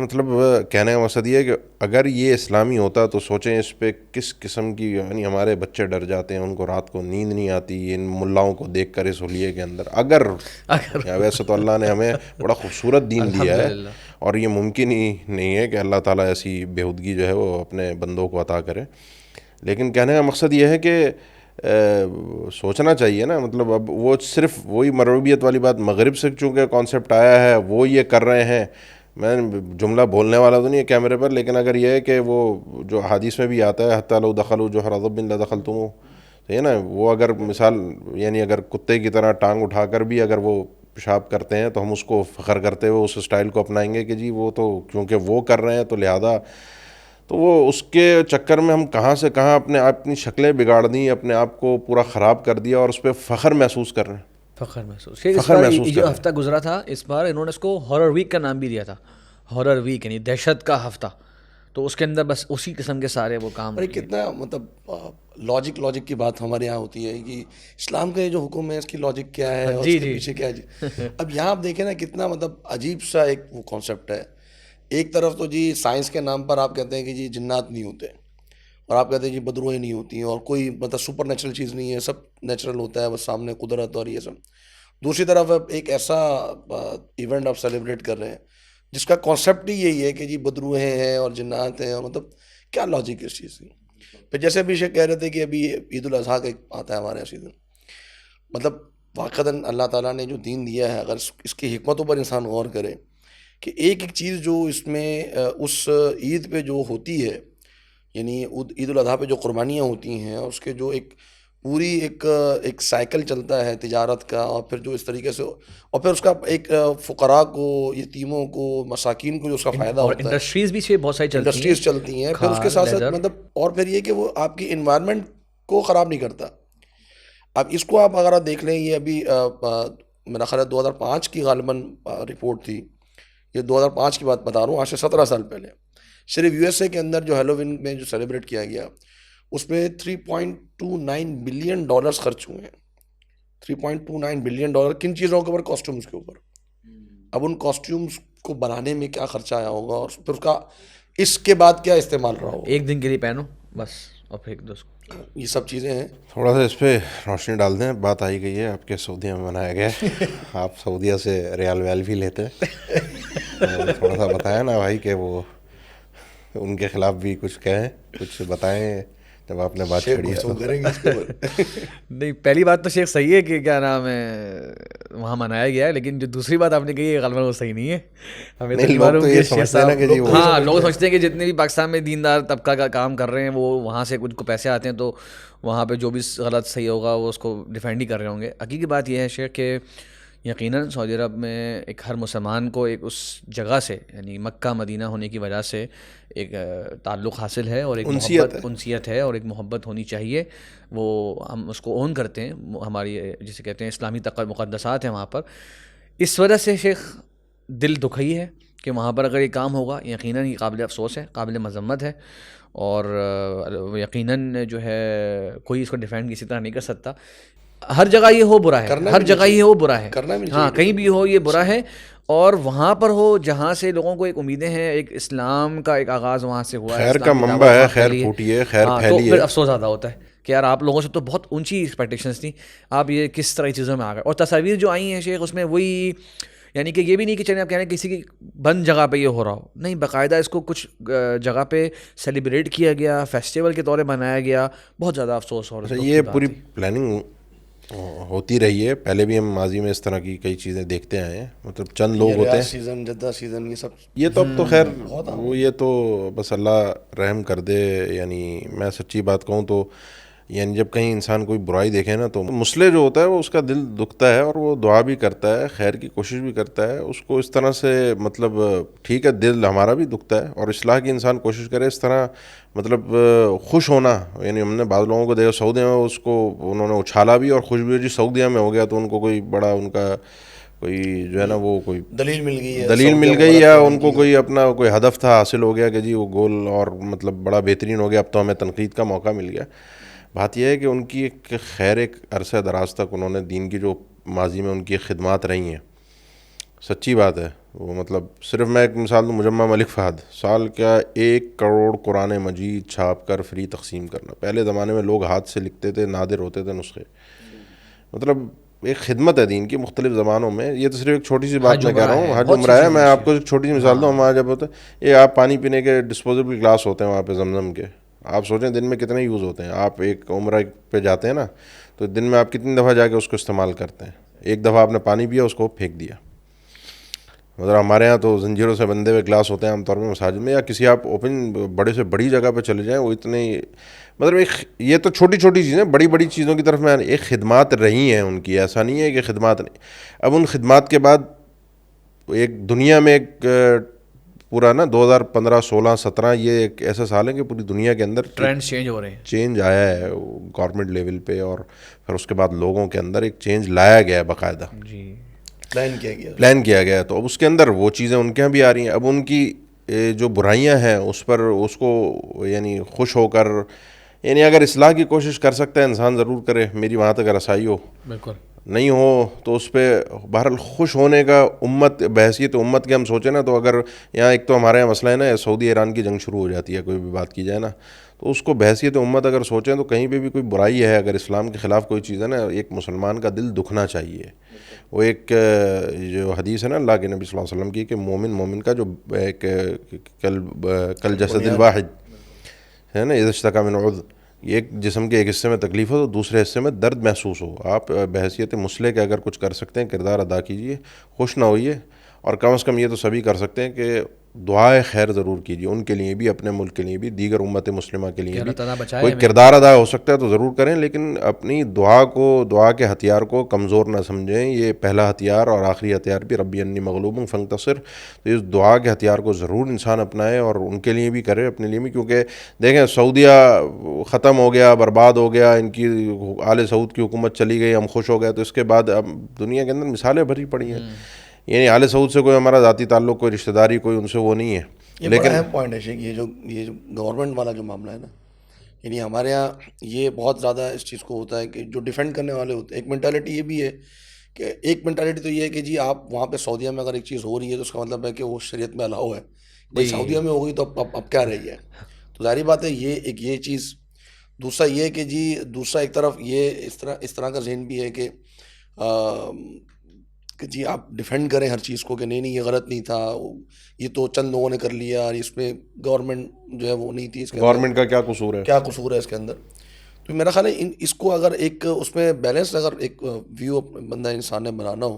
مطلب کہنے کا مقصد یہ ہے کہ اگر یہ اسلامی ہوتا تو سوچیں اس پہ کس قسم کی، یعنی ہمارے بچے ڈر جاتے ہیں، ان کو رات کو نیند نہیں آتی ان ملاؤں کو دیکھ کر اس حلیے کے اندر. اگر ویسے تو اللہ نے ہمیں بڑا خوبصورت دین دیا ہے، اور یہ ممکن ہی نہیں ہے کہ اللہ تعالیٰ ایسی بےہودگی جو ہے وہ اپنے بندوں کو عطا کرے. لیکن کہنے کا مقصد یہ ہے کہ سوچنا چاہیے نا، مطلب اب وہ صرف وہی مروبیت والی بات، مغرب سے چونکہ کانسیپٹ آیا ہے وہ یہ کر رہے ہیں. میں جملہ بولنے والا تو نہیں ہے کیمرے پر، لیکن اگر یہ ہے کہ وہ جو حدیث میں بھی آتا ہے حتیٰ لو دخلوا جحر ضب لدخلتموہ، تو یہ نا وہ اگر مثال یعنی اگر کتے کی طرح ٹانگ اٹھا کر بھی اگر وہ پیشاب کرتے ہیں تو ہم اس کو فخر کرتے ہوئے اس اسٹائل کو اپنائیں گے کہ جی وہ تو کیونکہ وہ کر رہے ہیں تو لہذا، تو وہ اس کے چکر میں ہم کہاں سے کہاں اپنی شکلیں بگاڑ دیں، اپنے آپ کو پورا خراب کر دیا اور اس پہ فخر محسوس کر رہے ہیں. فخر محسوس. یہ جو ہفتہ گزرا تھا اس بار انہوں نے اس کو ہارر ویک کا نام بھی دیا تھا. ہارر ویک یعنی دہشت کا ہفتہ. تو اس کے اندر بس اسی قسم کے سارے وہ کام. اور کتنا مطلب لاجک کی بات ہمارے یہاں ہوتی ہے کہ اسلام کا جو حکم ہے اس کی لاجک کیا ہے اور اس کے پیچھے کیا ہے. اب یہاں آپ دیکھیں نا کتنا مطلب عجیب سا ایک وہ کانسیپٹ ہے. ایک طرف تو جی سائنس کے نام پر آپ کہتے ہیں کہ جی جنات نہیں ہوتے، اور آپ کہتے ہیں جی بدروہیں نہیں ہوتی ہیں، اور کوئی مطلب سپر نیچرل چیز نہیں ہے، سب نیچرل ہوتا ہے، بس سامنے قدرت اور یہ سب. دوسری طرف ایک ایسا ایونٹ آپ سیلیبریٹ کر رہے ہیں جس کا کانسیپٹ ہی یہی ہے کہ جی بدروہیں ہیں اور جنات ہیں، اور مطلب کیا لاجک ہے اس چیز کی. پھر جیسے ابھی شیخ کہہ رہے تھے کہ ابھی عید الاضحیٰ کا آتا ہے ہمارے یہاں سیزن، مطلب واقعتاً اللہ تعالیٰ نے جو دین دیا ہے، اگر اس کی حکمتوں پر انسان غور کرے کہ ایک ایک چیز جو اس میں اس عید پہ جو ہوتی ہے، یعنی عید الاضحیٰ پہ جو قربانیاں ہوتی ہیں، اس کے جو ایک پوری ایک سائیکل چلتا ہے تجارت کا، اور پھر جو اس طریقے سے، اور پھر اس کا ایک فقراء کو، یتیموں کو، مساکین کو جو اس کا فائدہ اور ہوتا ہے، انڈسٹریز بھی سے بہت ساری چلتی ہیں، انڈسٹریز چلتی ہیں، پھر اس کے ساتھ ساتھ مطلب، اور پھر یہ کہ وہ آپ کی انوائرمنٹ کو خراب نہیں کرتا. اب اس کو اگر آپ دیکھ لیں، یہ ابھی میرا خیال ہے 2005 کی غالباً رپورٹ تھی، یہ 2005 کی بات بتا رہا ہوں، آج سے 17 سال پہلے. صرف یو ایس اے کے اندر جو ہیلووین میں جو سیلیبریٹ کیا گیا، اس میں $3.29 بلین خرچ ہوئے ہیں. $3.29 بلین کن چیزوں کے اوپر؟ کاسٹیومز کے اوپر. اب ان کاسٹیومز کو بنانے میں کیا خرچہ آیا ہوگا، اور پھر اس کا اس کے بعد کیا استعمال رہا ہوگا. ایک دن کے لیے پہنو بس اور پھر ایک دوست. یہ سب چیزیں ہیں. تھوڑا سا اس پہ روشنی ڈال دیں. بات آئی گئی ہے آپ کے سعودیہ میں منایا گیا ہے، آپ سعودیہ سے ریال ویل بھی لیتے ہیں، تھوڑا سا بتائیں نا بھائی کہ وہ ان کے خلاف بھی کچھ کہیں، کچھ بتائیں جب آپ نے بات چھڑی ہے. نہیں، پہلی بات تو شیخ صحیح ہے کہ کیا نام ہے وہاں منایا گیا ہے، لیکن جو دوسری بات آپ نے کہی ہے غالباً وہ صحیح نہیں ہے. ہمیں تو یہ سمجھتے ہیں نا کہ ہاں، لوگ سمجھتے ہیں کہ جتنے بھی پاکستان میں دیندار طبقہ کا کام کر رہے ہیں وہ وہاں سے کچھ کو پیسے آتے ہیں تو وہاں پہ جو بھی غلط صحیح ہوگا وہ اس کو ڈیفینڈ ہی کر رہے ہوں گے. حقیقی بات یہ ہے شیخ کہ یقیناً سعودی عرب میں ایک ہر مسلمان کو ایک اس جگہ سے، یعنی مکہ مدینہ ہونے کی وجہ سے ایک تعلق حاصل ہے، اور ایک انسیت ہے، اور ایک محبت ہونی چاہیے. وہ ہم اس کو اون کرتے ہیں، ہماری جسے کہتے ہیں اسلامی مقدسات ہیں وہاں پر. اس وجہ سے شیخ دل دکھی ہے کہ وہاں پر اگر یہ کام ہوگا، یقیناً یہ قابل افسوس ہے، قابل مذمت ہے، اور یقیناً جو ہے کوئی اس کو ڈیفینڈ کسی طرح نہیں کر سکتا. ہر جگہ یہ ہو برا ہے، ہر جگہ یہ ہو برا ہے، ہاں کہیں بھی ہو یہ برا ہے. اور وہاں پر ہو جہاں سے لوگوں کو ایک امیدیں ہیں، ایک اسلام کا ایک آغاز وہاں سے ہوا ہے، خیر کا منبع ہے، خیر پھوٹی ہے، خیر پھیلی ہے. تو پھر افسوس زیادہ ہوتا ہے کہ یار آپ لوگوں سے تو بہت اونچی ایکسپیکٹیشنز تھیں، آپ یہ کس طرح چیزوں میں آ گئے. اور تصاویر جو آئی ہیں شیخ اس میں وہی، یعنی کہ یہ بھی نہیں کہ چلیں آپ کہہ رہے ہیں کسی کی بند جگہ پہ یہ ہو رہا ہو، نہیں، باقاعدہ اس کو کچھ جگہ پہ سیلیبریٹ کیا گیا، فیسٹیول کے طور پہ منایا گیا. بہت زیادہ افسوس. اور یہ پوری پلاننگ ہوتی رہی ہے، پہلے بھی ہم ماضی میں اس طرح کی کئی چیزیں دیکھتے آئے ہیں. مطلب چند لوگ ہوتے ہیں، سیزن جدہ سیزن، یہ سب، یہ تو اب تو خیر وہ یہ تو بس اللہ رحم کر دے. یعنی میں سچی بات کہوں تو یعنی جب کہیں انسان کوئی برائی دیکھے نا تو مسلح جو ہوتا ہے وہ اس کا دل دکھتا ہے، اور وہ دعا بھی کرتا ہے، خیر کی کوشش بھی کرتا ہے. اس کو اس طرح سے مطلب ٹھیک ہے دل ہمارا بھی دکھتا ہے، اور اصلاح کی انسان کوشش کرے اس طرح مطلب خوش ہونا. یعنی ہم نے بعض لوگوں کو دیکھا سعودیہ میں اس کو انہوں نے اچھالا بھی اور خوش بھی ہو جی سعودیہ میں ہو گیا تو ان کو کوئی بڑا ان کا کوئی جو ہے نا وہ کوئی دلیل مل گئی یا ان کو کوئی اپنا کوئی ہدف تھا حاصل ہو گیا کہ جی وہ گول اور مطلب بڑا بہترین ہو گیا، اب تو ہمیں تنقید کا موقع مل گیا. بات یہ ہے کہ ان کی ایک خیر ایک عرصہ دراز تک انہوں نے دین کی جو ماضی میں ان کی خدمات رہی ہیں، سچی بات ہے وہ مطلب صرف میں ایک مثال دوں، مجمع ملک فہد سال کا 1 کروڑ قرآن مجید چھاپ کر فری تقسیم کرنا. پہلے زمانے میں لوگ ہاتھ سے لکھتے تھے، نادر ہوتے تھے نسخے. مطلب ایک خدمت ہے دین کی مختلف زبانوں میں. یہ تو صرف ایک چھوٹی سی بات میں کہہ رہا ہوں، حج عمرہ ہے. میں آپ کو ایک چھوٹی سی مثال دوں، ہمارا جب ہوتا ہے یہ آپ پانی پینے کے ڈسپوزیبل گلاس ہوتے ہیں وہاں پہ زمزم کے، آپ سوچیں دن میں کتنے یوز ہوتے ہیں. آپ ایک عمرہ پہ جاتے ہیں نا تو دن میں آپ کتنی دفعہ جا کے اس کو استعمال کرتے ہیں. ایک دفعہ آپ نے پانی پیا اس کو پھینک دیا. مطلب ہمارے یہاں تو زنجیروں سے بندھے ہوئے گلاس ہوتے ہیں عام طور پہ مساجد میں، یا کسی آپ اوپن بڑے سے بڑی جگہ پہ چلے جائیں وہ اتنے مطلب ایک یہ تو چھوٹی چھوٹی چیزیں، بڑی بڑی چیزوں کی طرف میں ایک خدمات رہی ہیں ان کی، ایسا نہیں ہے کہ خدمات نہیں. اب ان خدمات کے بعد ایک دنیا میں ایک پورا نا 2015 16 17 یہ ایک ایسا سال ہے کہ پوری دنیا کے اندر ٹرینڈ چینج ہو رہے ہیں، چینج آیا ہے گورنمنٹ لیول پہ، اور پھر اس کے بعد لوگوں کے اندر ایک چینج لایا گیا ہے باقاعدہ، جی پلان کیا گیا ہے. تو اب اس کے اندر وہ چیزیں ان کے یہاں بھی آ رہی ہیں. اب ان کی جو برائیاں ہیں اس پر اس کو یعنی خوش ہو کر یعنی اگر اصلاح کی کوشش کر سکتا ہے انسان ضرور کرے، میری وہاں تک رسائی ہو، بالکل نہیں ہو تو اس پہ بہرحال خوش ہونے کا امت بحیثیت امت کے ہم سوچیں نا تو اگر یہاں ایک تو ہمارے یہاں مسئلہ ہے نا سعودی ایران کی جنگ شروع ہو جاتی ہے کوئی بھی بات کی جائے نا، تو اس کو بحیثیت امت اگر سوچیں تو کہیں پہ بھی کوئی برائی ہے اگر اسلام کے خلاف کوئی چیز ہے نا ایک مسلمان کا دل دکھنا چاہیے. وہ ایک جو حدیث ہے نا اللہ کے نبی صلی اللہ علیہ وسلم کی کہ مومن کا جو ایک کل جسد الواحد ہے نا اذا اشتکا من عضو، ایک جسم کے ایک حصے میں تکلیف ہو تو دوسرے حصے میں درد محسوس ہو. آپ بحیثیت مسلح کے اگر کچھ کر سکتے ہیں کردار ادا کیجیے, خوش نہ ہوئیے, اور کم از کم یہ تو سبھی کر سکتے ہیں کہ دعائے خیر ضرور کیجیے ان کے لیے بھی, اپنے ملک کے لیے بھی, دیگر امت مسلمہ کے لیے بھی. کوئی کردار ادا ہو سکتا ہے تو ضرور کریں, لیکن اپنی دعا کے ہتھیار کو کمزور نہ سمجھیں. یہ پہلا ہتھیار اور آخری ہتھیار بھی ربی انی مغلوب فانتصر. تو اس دعا کے ہتھیار کو ضرور انسان اپنائے اور ان کے لیے بھی کرے, اپنے لیے بھی. کیونکہ دیکھیں سعودیہ ختم ہو گیا, برباد ہو گیا, ان کی آل سعود کی حکومت چلی گئی, ہم خوش ہو گئے. تو اس کے بعد اب دنیا کے اندر مثالیں بھری پڑی ہیں. یعنی آل سعود سے کوئی ہمارا ذاتی تعلق, کوئی رشتہ داری, کوئی ان سے وہ نہیں ہے. یہ بڑا اہم پوائنٹ ہے شیخ, یہ جو گورنمنٹ والا جو معاملہ ہے نا, یعنی ہمارے یہاں یہ بہت زیادہ اس چیز کو ہوتا ہے کہ جو ڈیفینڈ کرنے والے ہوتے ہیں, ایک مینٹالٹی یہ بھی ہے کہ ایک مینٹالٹی تو یہ ہے کہ جی آپ وہاں پہ سعودیہ میں اگر ایک چیز ہو رہی ہے تو اس کا مطلب ہے کہ وہ شریعت میں الاؤ ہے, بھائی سعودیہ میں ہو گئی تو اب کیا رہی ہے. تو ظاہری بات ہے یہ ایک یہ چیز. دوسرا یہ کہ جی دوسرا ایک طرف یہ اس طرح کا ذہن بھی ہے کہ جی آپ ڈیفینڈ کریں ہر چیز کو کہ نہیں یہ غلط نہیں تھا, یہ تو چند لوگوں نے کر لیا, اور اس میں گورنمنٹ جو ہے وہ نہیں تھی, اس کے گورنمنٹ کا کیا قصور ہے, کیا قصور ہے اس کے اندر. تو میرا خیال ہے اس کو اگر ایک اس میں بیلنس اگر ایک ویو بندہ انسان نے بنانا ہو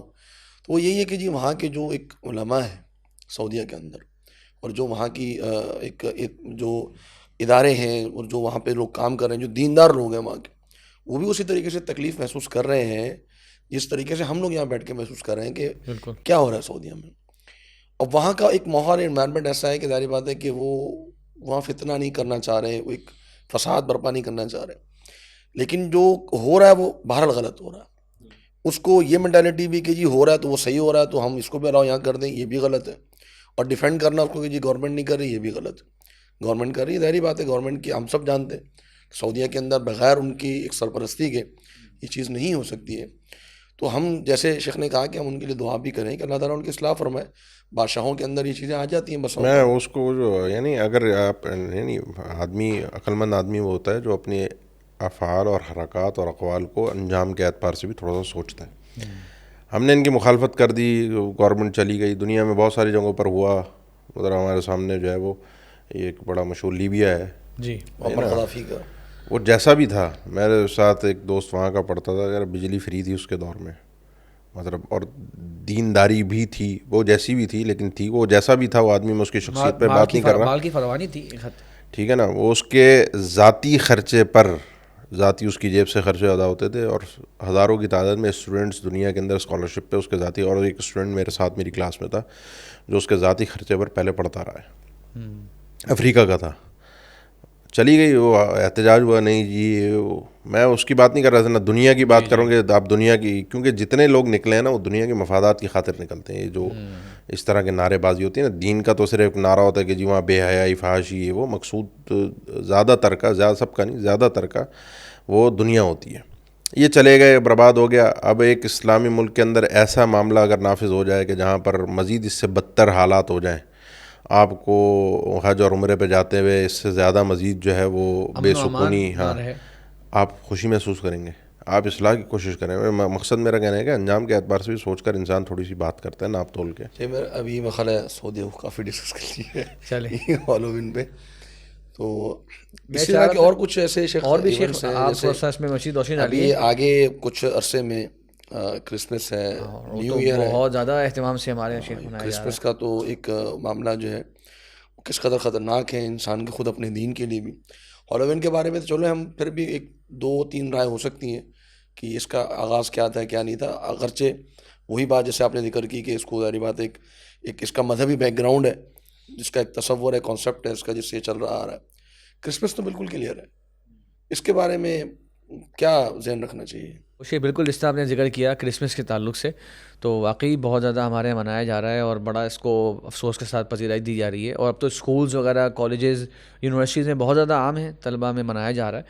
تو وہ یہی ہے کہ جی وہاں کے جو ایک علماء ہے سعودیہ کے اندر, اور جو وہاں کی ایک جو ادارے ہیں اور جو وہاں پہ لوگ کام کر رہے ہیں, جو دیندار لوگ ہیں وہاں کے, وہ بھی اسی طریقے سے تکلیف محسوس کر رہے ہیں جس طریقے سے ہم لوگ یہاں بیٹھ کے محسوس کر رہے ہیں کہ کیا ہو رہا ہے سعودیہ میں. اور وہاں کا ایک ماحول انوائرمنٹ ایسا ہے کہ ظاہری بات ہے کہ وہ وہاں فتنہ نہیں کرنا چاہ رہے, وہ ایک فساد برپا نہیں کرنا چاہ رہے, لیکن جو ہو رہا ہے وہ بہرحال غلط ہو رہا ہے. اس کو یہ مینٹالٹی بھی کہ جی ہو رہا ہے تو وہ صحیح ہو رہا ہے تو ہم اس کو بھی الاؤ یہاں کر دیں, یہ بھی غلط ہے. اور ڈیفینڈ کرنا اس کو کہ جی گورنمنٹ نہیں کر رہی, یہ بھی غلط ہے. گورنمنٹ کر رہی ہے, ظاہری بات ہے گورنمنٹ کی ہم سب جانتے ہیں سعودیہ کے اندر بغیر ان کی ایک سرپرستی کے یہ چیز نہیں ہو سکتی ہے. تو ہم جیسے شیخ نے کہا کہ ہم ان کے لیے دعا بھی کریں کہ اللہ تعالیٰ ان کی اصلاح فرمائے. بادشاہوں کے اندر یہ چیزیں آ جاتی ہیں بس. میں اس کو جو یعنی اگر آپ یعنی آدمی عقلمند آدمی وہ ہوتا ہے جو اپنے افعال اور حرکات اور اقوال کو انجام کے اعتبار سے بھی تھوڑا سا سوچتا ہے. ہم نے ان کی مخالفت کر دی, گورنمنٹ چلی گئی, دنیا میں بہت ساری جگہوں پر ہوا. ادھر ہمارے سامنے جو ہے وہ ایک بڑا مشہور لیبیا ہے جی, معمر قذافی کا, وہ جیسا بھی تھا, میرے ساتھ ایک دوست وہاں کا پڑھتا تھا, اگر بجلی فری تھی اس کے دور میں, مطلب اور دینداری بھی تھی, وہ جیسی بھی تھی لیکن تھی, وہ جیسا بھی تھا وہ آدمی, میں اس کی شخصیت پہ بات نہیں کر رہا, مال کی فروانی تھی, ٹھیک ہے نا. وہ اس کے ذاتی خرچے پر, ذاتی اس کی جیب سے خرچے ادا ہوتے تھے, اور ہزاروں کی تعداد میں اسٹوڈنٹس دنیا کے اندر اسکالرشپ پہ اس کے ذاتی, اور ایک اسٹوڈنٹ میرے ساتھ میری کلاس میں تھا جو اس کے ذاتی خرچے پر پہلے پڑھتا رہا ہے, افریقہ کا تھا. چلی گئی, وہ احتجاج ہوا, نہیں جی میں اس کی بات نہیں کر رہا تھا, نہ دنیا کی بات کروں گے آپ دنیا کی, کیونکہ جتنے لوگ نکلے ہیں نا وہ دنیا کے مفادات کی خاطر نکلتے ہیں. یہ جو اس طرح کے نعرے بازی ہوتی ہے نا, دین کا تو صرف ایک نعرہ ہوتا ہے کہ جی وہاں بے حیائی فحاشی, یہ وہ مقصود زیادہ تر کا, سب کا نہیں, زیادہ تر کا وہ دنیا ہوتی ہے. یہ چلے گئے, برباد ہو گیا. اب ایک اسلامی ملک کے اندر ایسا معاملہ اگر نافذ ہو جائے کہ جہاں پر مزید اس سے بدتر حالات ہو جائیں, آپ کو حج اور عمرے پہ جاتے ہوئے اس سے زیادہ مزید جو ہے وہ بے سکونی, ہاں آپ خوشی محسوس کریں گے, آپ اصلاح کی کوشش کریں. مقصد میرا کہنا ہے کہ انجام کے اعتبار سے بھی سوچ کر انسان تھوڑی سی بات کرتا ہے, ناپ تول کے. ابھی میں خیال ہے سعودیہ کو کافی ڈسکس کر لی ہے, چلیں ہالووین پہ. تو اس طرح کے اور کچھ ایسے اور بھی شیخ آپ پروسیس میں مزید روشنی ڈالیے. آگے کچھ عرصے میں کرسمس ہے, نیو ایئر ہے, بہت زیادہ اہتمام سے ہمارے شیخ منایا جا رہا ہے. کرسمس کا تو ایک معاملہ جو ہے وہ کس قدر خطرناک ہے انسان کے خود اپنے دین کے لیے بھی. ہالووین کے بارے میں تو چلو ہم پھر بھی ایک دو تین رائے ہو سکتی ہیں کہ اس کا آغاز کیا تھا کیا نہیں تھا, اگرچہ وہی بات جیسے آپ نے ذکر کی کہ اس کو ظاہری بات ایک اس کا مذہبی بیک گراؤنڈ ہے, جس کا ایک تصور ہے, کانسیپٹ ہے اس کا, جس سے چل رہا آ رہا ہے. کرسمس تو بالکل کلیئر ہے, اس کے بارے میں کیا ذہن رکھنا چاہیے؟ خوشی بالکل جس طرح آپ نے ذکر کیا کرسمس کے تعلق سے, تو واقعی بہت زیادہ ہمارے یہاں منایا جا رہا ہے اور بڑا اس کو افسوس کے ساتھ پذیرائی دی جا رہی ہے. اور اب تو اسکولز وغیرہ, کالجز, یونیورسٹیز میں بہت زیادہ عام ہے, طلباء میں منایا جا رہا ہے.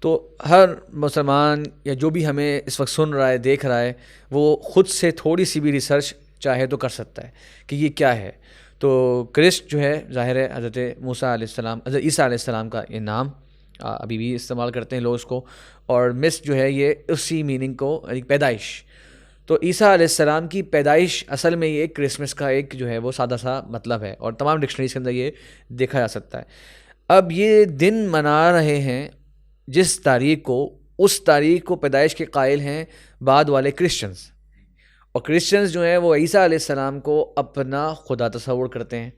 تو ہر مسلمان یا جو بھی ہمیں اس وقت سن رہا ہے, دیکھ رہا ہے, وہ خود سے تھوڑی سی بھی ریسرچ چاہے تو کر سکتا ہے کہ یہ کیا ہے. تو کرسٹ جو ہے ظاہر ہے حضرت موسیٰ علیہ السلام, حضرت عیسیٰ علیہ السلام کا یہ نام ابھی بھی استعمال کرتے ہیں لوگ اس کو, اور مس جو ہے یہ اسی میننگ کو, پیدائش. تو عیسیٰ علیہ السلام کی پیدائش اصل میں یہ کرسمس کا ایک جو ہے وہ سادہ سا مطلب ہے, اور تمام ڈکشنریز کے اندر یہ دیکھا جا سکتا ہے. اب یہ دن منا رہے ہیں جس تاریخ کو، اس تاریخ کو پیدائش کے قائل ہیں بعد والے کرسچنز. اور کرسچنز جو ہیں وہ عیسیٰ علیہ السلام کو اپنا خدا تصور کرتے ہیں.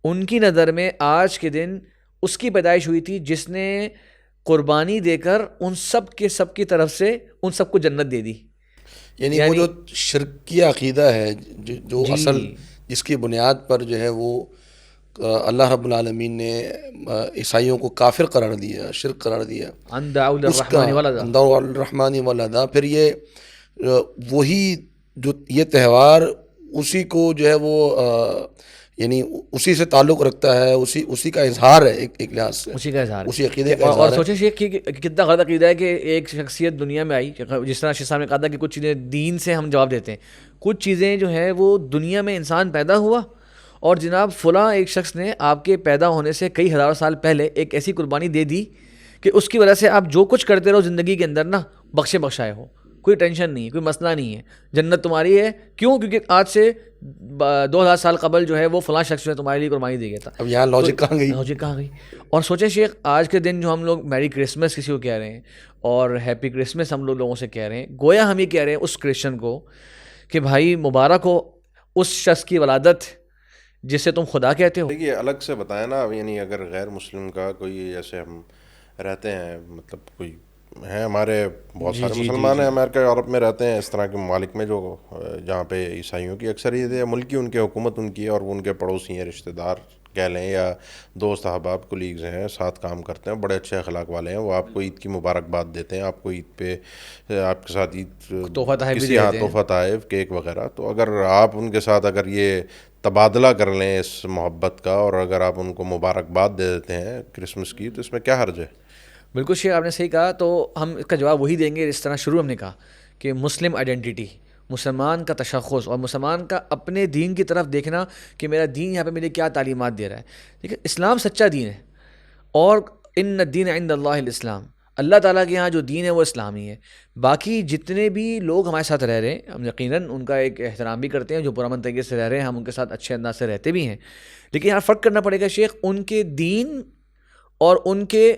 ان کی نظر میں آج کے دن اس کی پیدائش ہوئی تھی جس نے قربانی دے کر ان سب کی طرف سے ان سب کو جنت دے دی. یعنی وہ جو شرکی عقیدہ ہے جو اصل جس کی بنیاد پر جو ہے وہ اللہ رب العالمین نے عیسائیوں کو کافر قرار دیا، شرک قرار دیا، ان دعوا للرحمن ولدا، ان دعوا للرحمن ولدا. پھر یہ وہی جو یہ تہوار اسی کو جو ہے وہ یعنی اسی سے تعلق رکھتا ہے، اسی کا اظہار ہے ایک لحاظ سے، اسی کا اظہار ہے، اسی عقیدے کا اور اظہار ہے. سوچیں شیخ کہ کتنا غلط عقیدہ ہے کہ ایک شخصیت دنیا میں آئی، جس طرح شیخ صاحب نے کہا تھا کہ کچھ چیزیں دین سے ہم جواب دیتے ہیں، کچھ چیزیں جو ہیں وہ دنیا میں انسان پیدا ہوا اور جناب فلاں ایک شخص نے آپ کے پیدا ہونے سے کئی ہزار سال پہلے ایک ایسی قربانی دے دی کہ اس کی وجہ سے آپ جو کچھ کرتے رہو زندگی کے اندر نا بخشائے ہو، کوئی ٹینشن نہیں ہے، کوئی مسئلہ نہیں ہے، جنت تمہاری ہے. کیوں؟ کیونکہ آج سے 2000 سال قبل جو ہے وہ فلاں شخص جو ہے تمہارے لیے قربانی دے گیا تھا. اب یہاں لاجک کہاں گئی؟ لاجک کہاں گئی؟ اور سوچیں شیخ آج کے دن جو ہم لوگ میری کرسمس کسی کو کہہ رہے ہیں اور ہیپی کرسمس ہم لوگوں سے کہہ رہے ہیں، گویا ہم یہ کہہ رہے ہیں اس کرسچن کو کہ بھائی مبارک ہو اس شخص کی ولادت جسے تم خدا کہتے ہو. دیکھیے الگ سے بتائیں نا، یعنی اگر غیر مسلم کا کوئی، جیسے ہم رہتے ہیں، مطلب کوئی ہیں ہمارے بہت سارے مسلمان ہیں امریکہ یورپ میں رہتے ہیں، اس طرح کے ممالک میں جو جہاں پہ عیسائیوں کی اکثریت ہے، ملکی ان کے حکومت ان کی ہے اور وہ ان کے پڑوسی ہیں، رشتہ دار کہہ لیں یا دوست احباب کولیگز ہیں، ساتھ کام کرتے ہیں، بڑے اچھے اخلاق والے ہیں. وہ آپ کو عید کی مبارکباد دیتے ہیں، آپ کو عید پہ آپ کے ساتھ عید کسی ہاں تحفہ تحائف کیک وغیرہ. تو اگر آپ ان کے ساتھ اگر یہ تبادلہ کر لیں اس محبت کا اور اگر آپ ان کو مبارکباد دے دیتے ہیں کرسمس کی، تو اس میں کیا حرج ہے؟ بالکل شیخ آپ نے صحیح کہا. تو ہم اس کا جواب وہی دیں گے جس طرح شروع ہم نے کہا کہ مسلم آئیڈینٹی، مسلمان کا تشخص اور مسلمان کا اپنے دین کی طرف دیکھنا کہ میرا دین یہاں پہ مجھے کیا تعلیمات دے رہا ہے. دیکھیں اسلام سچا دین ہے اور ان الدین عند اللہ الاسلام، اللہ تعالیٰ کے یہاں جو دین ہے وہ اسلامی ہے. باقی جتنے بھی لوگ ہمارے ساتھ رہ رہے ہیں ہم یقیناً ان کا ایک احترام بھی کرتے ہیں، جو پرامن طریقے سے رہ رہے ہیں ہم ان کے ساتھ اچھے انداز سے رہتے بھی ہیں. لیکن یہاں فرق کرنا پڑے گا شیخ ان کے دین اور ان کے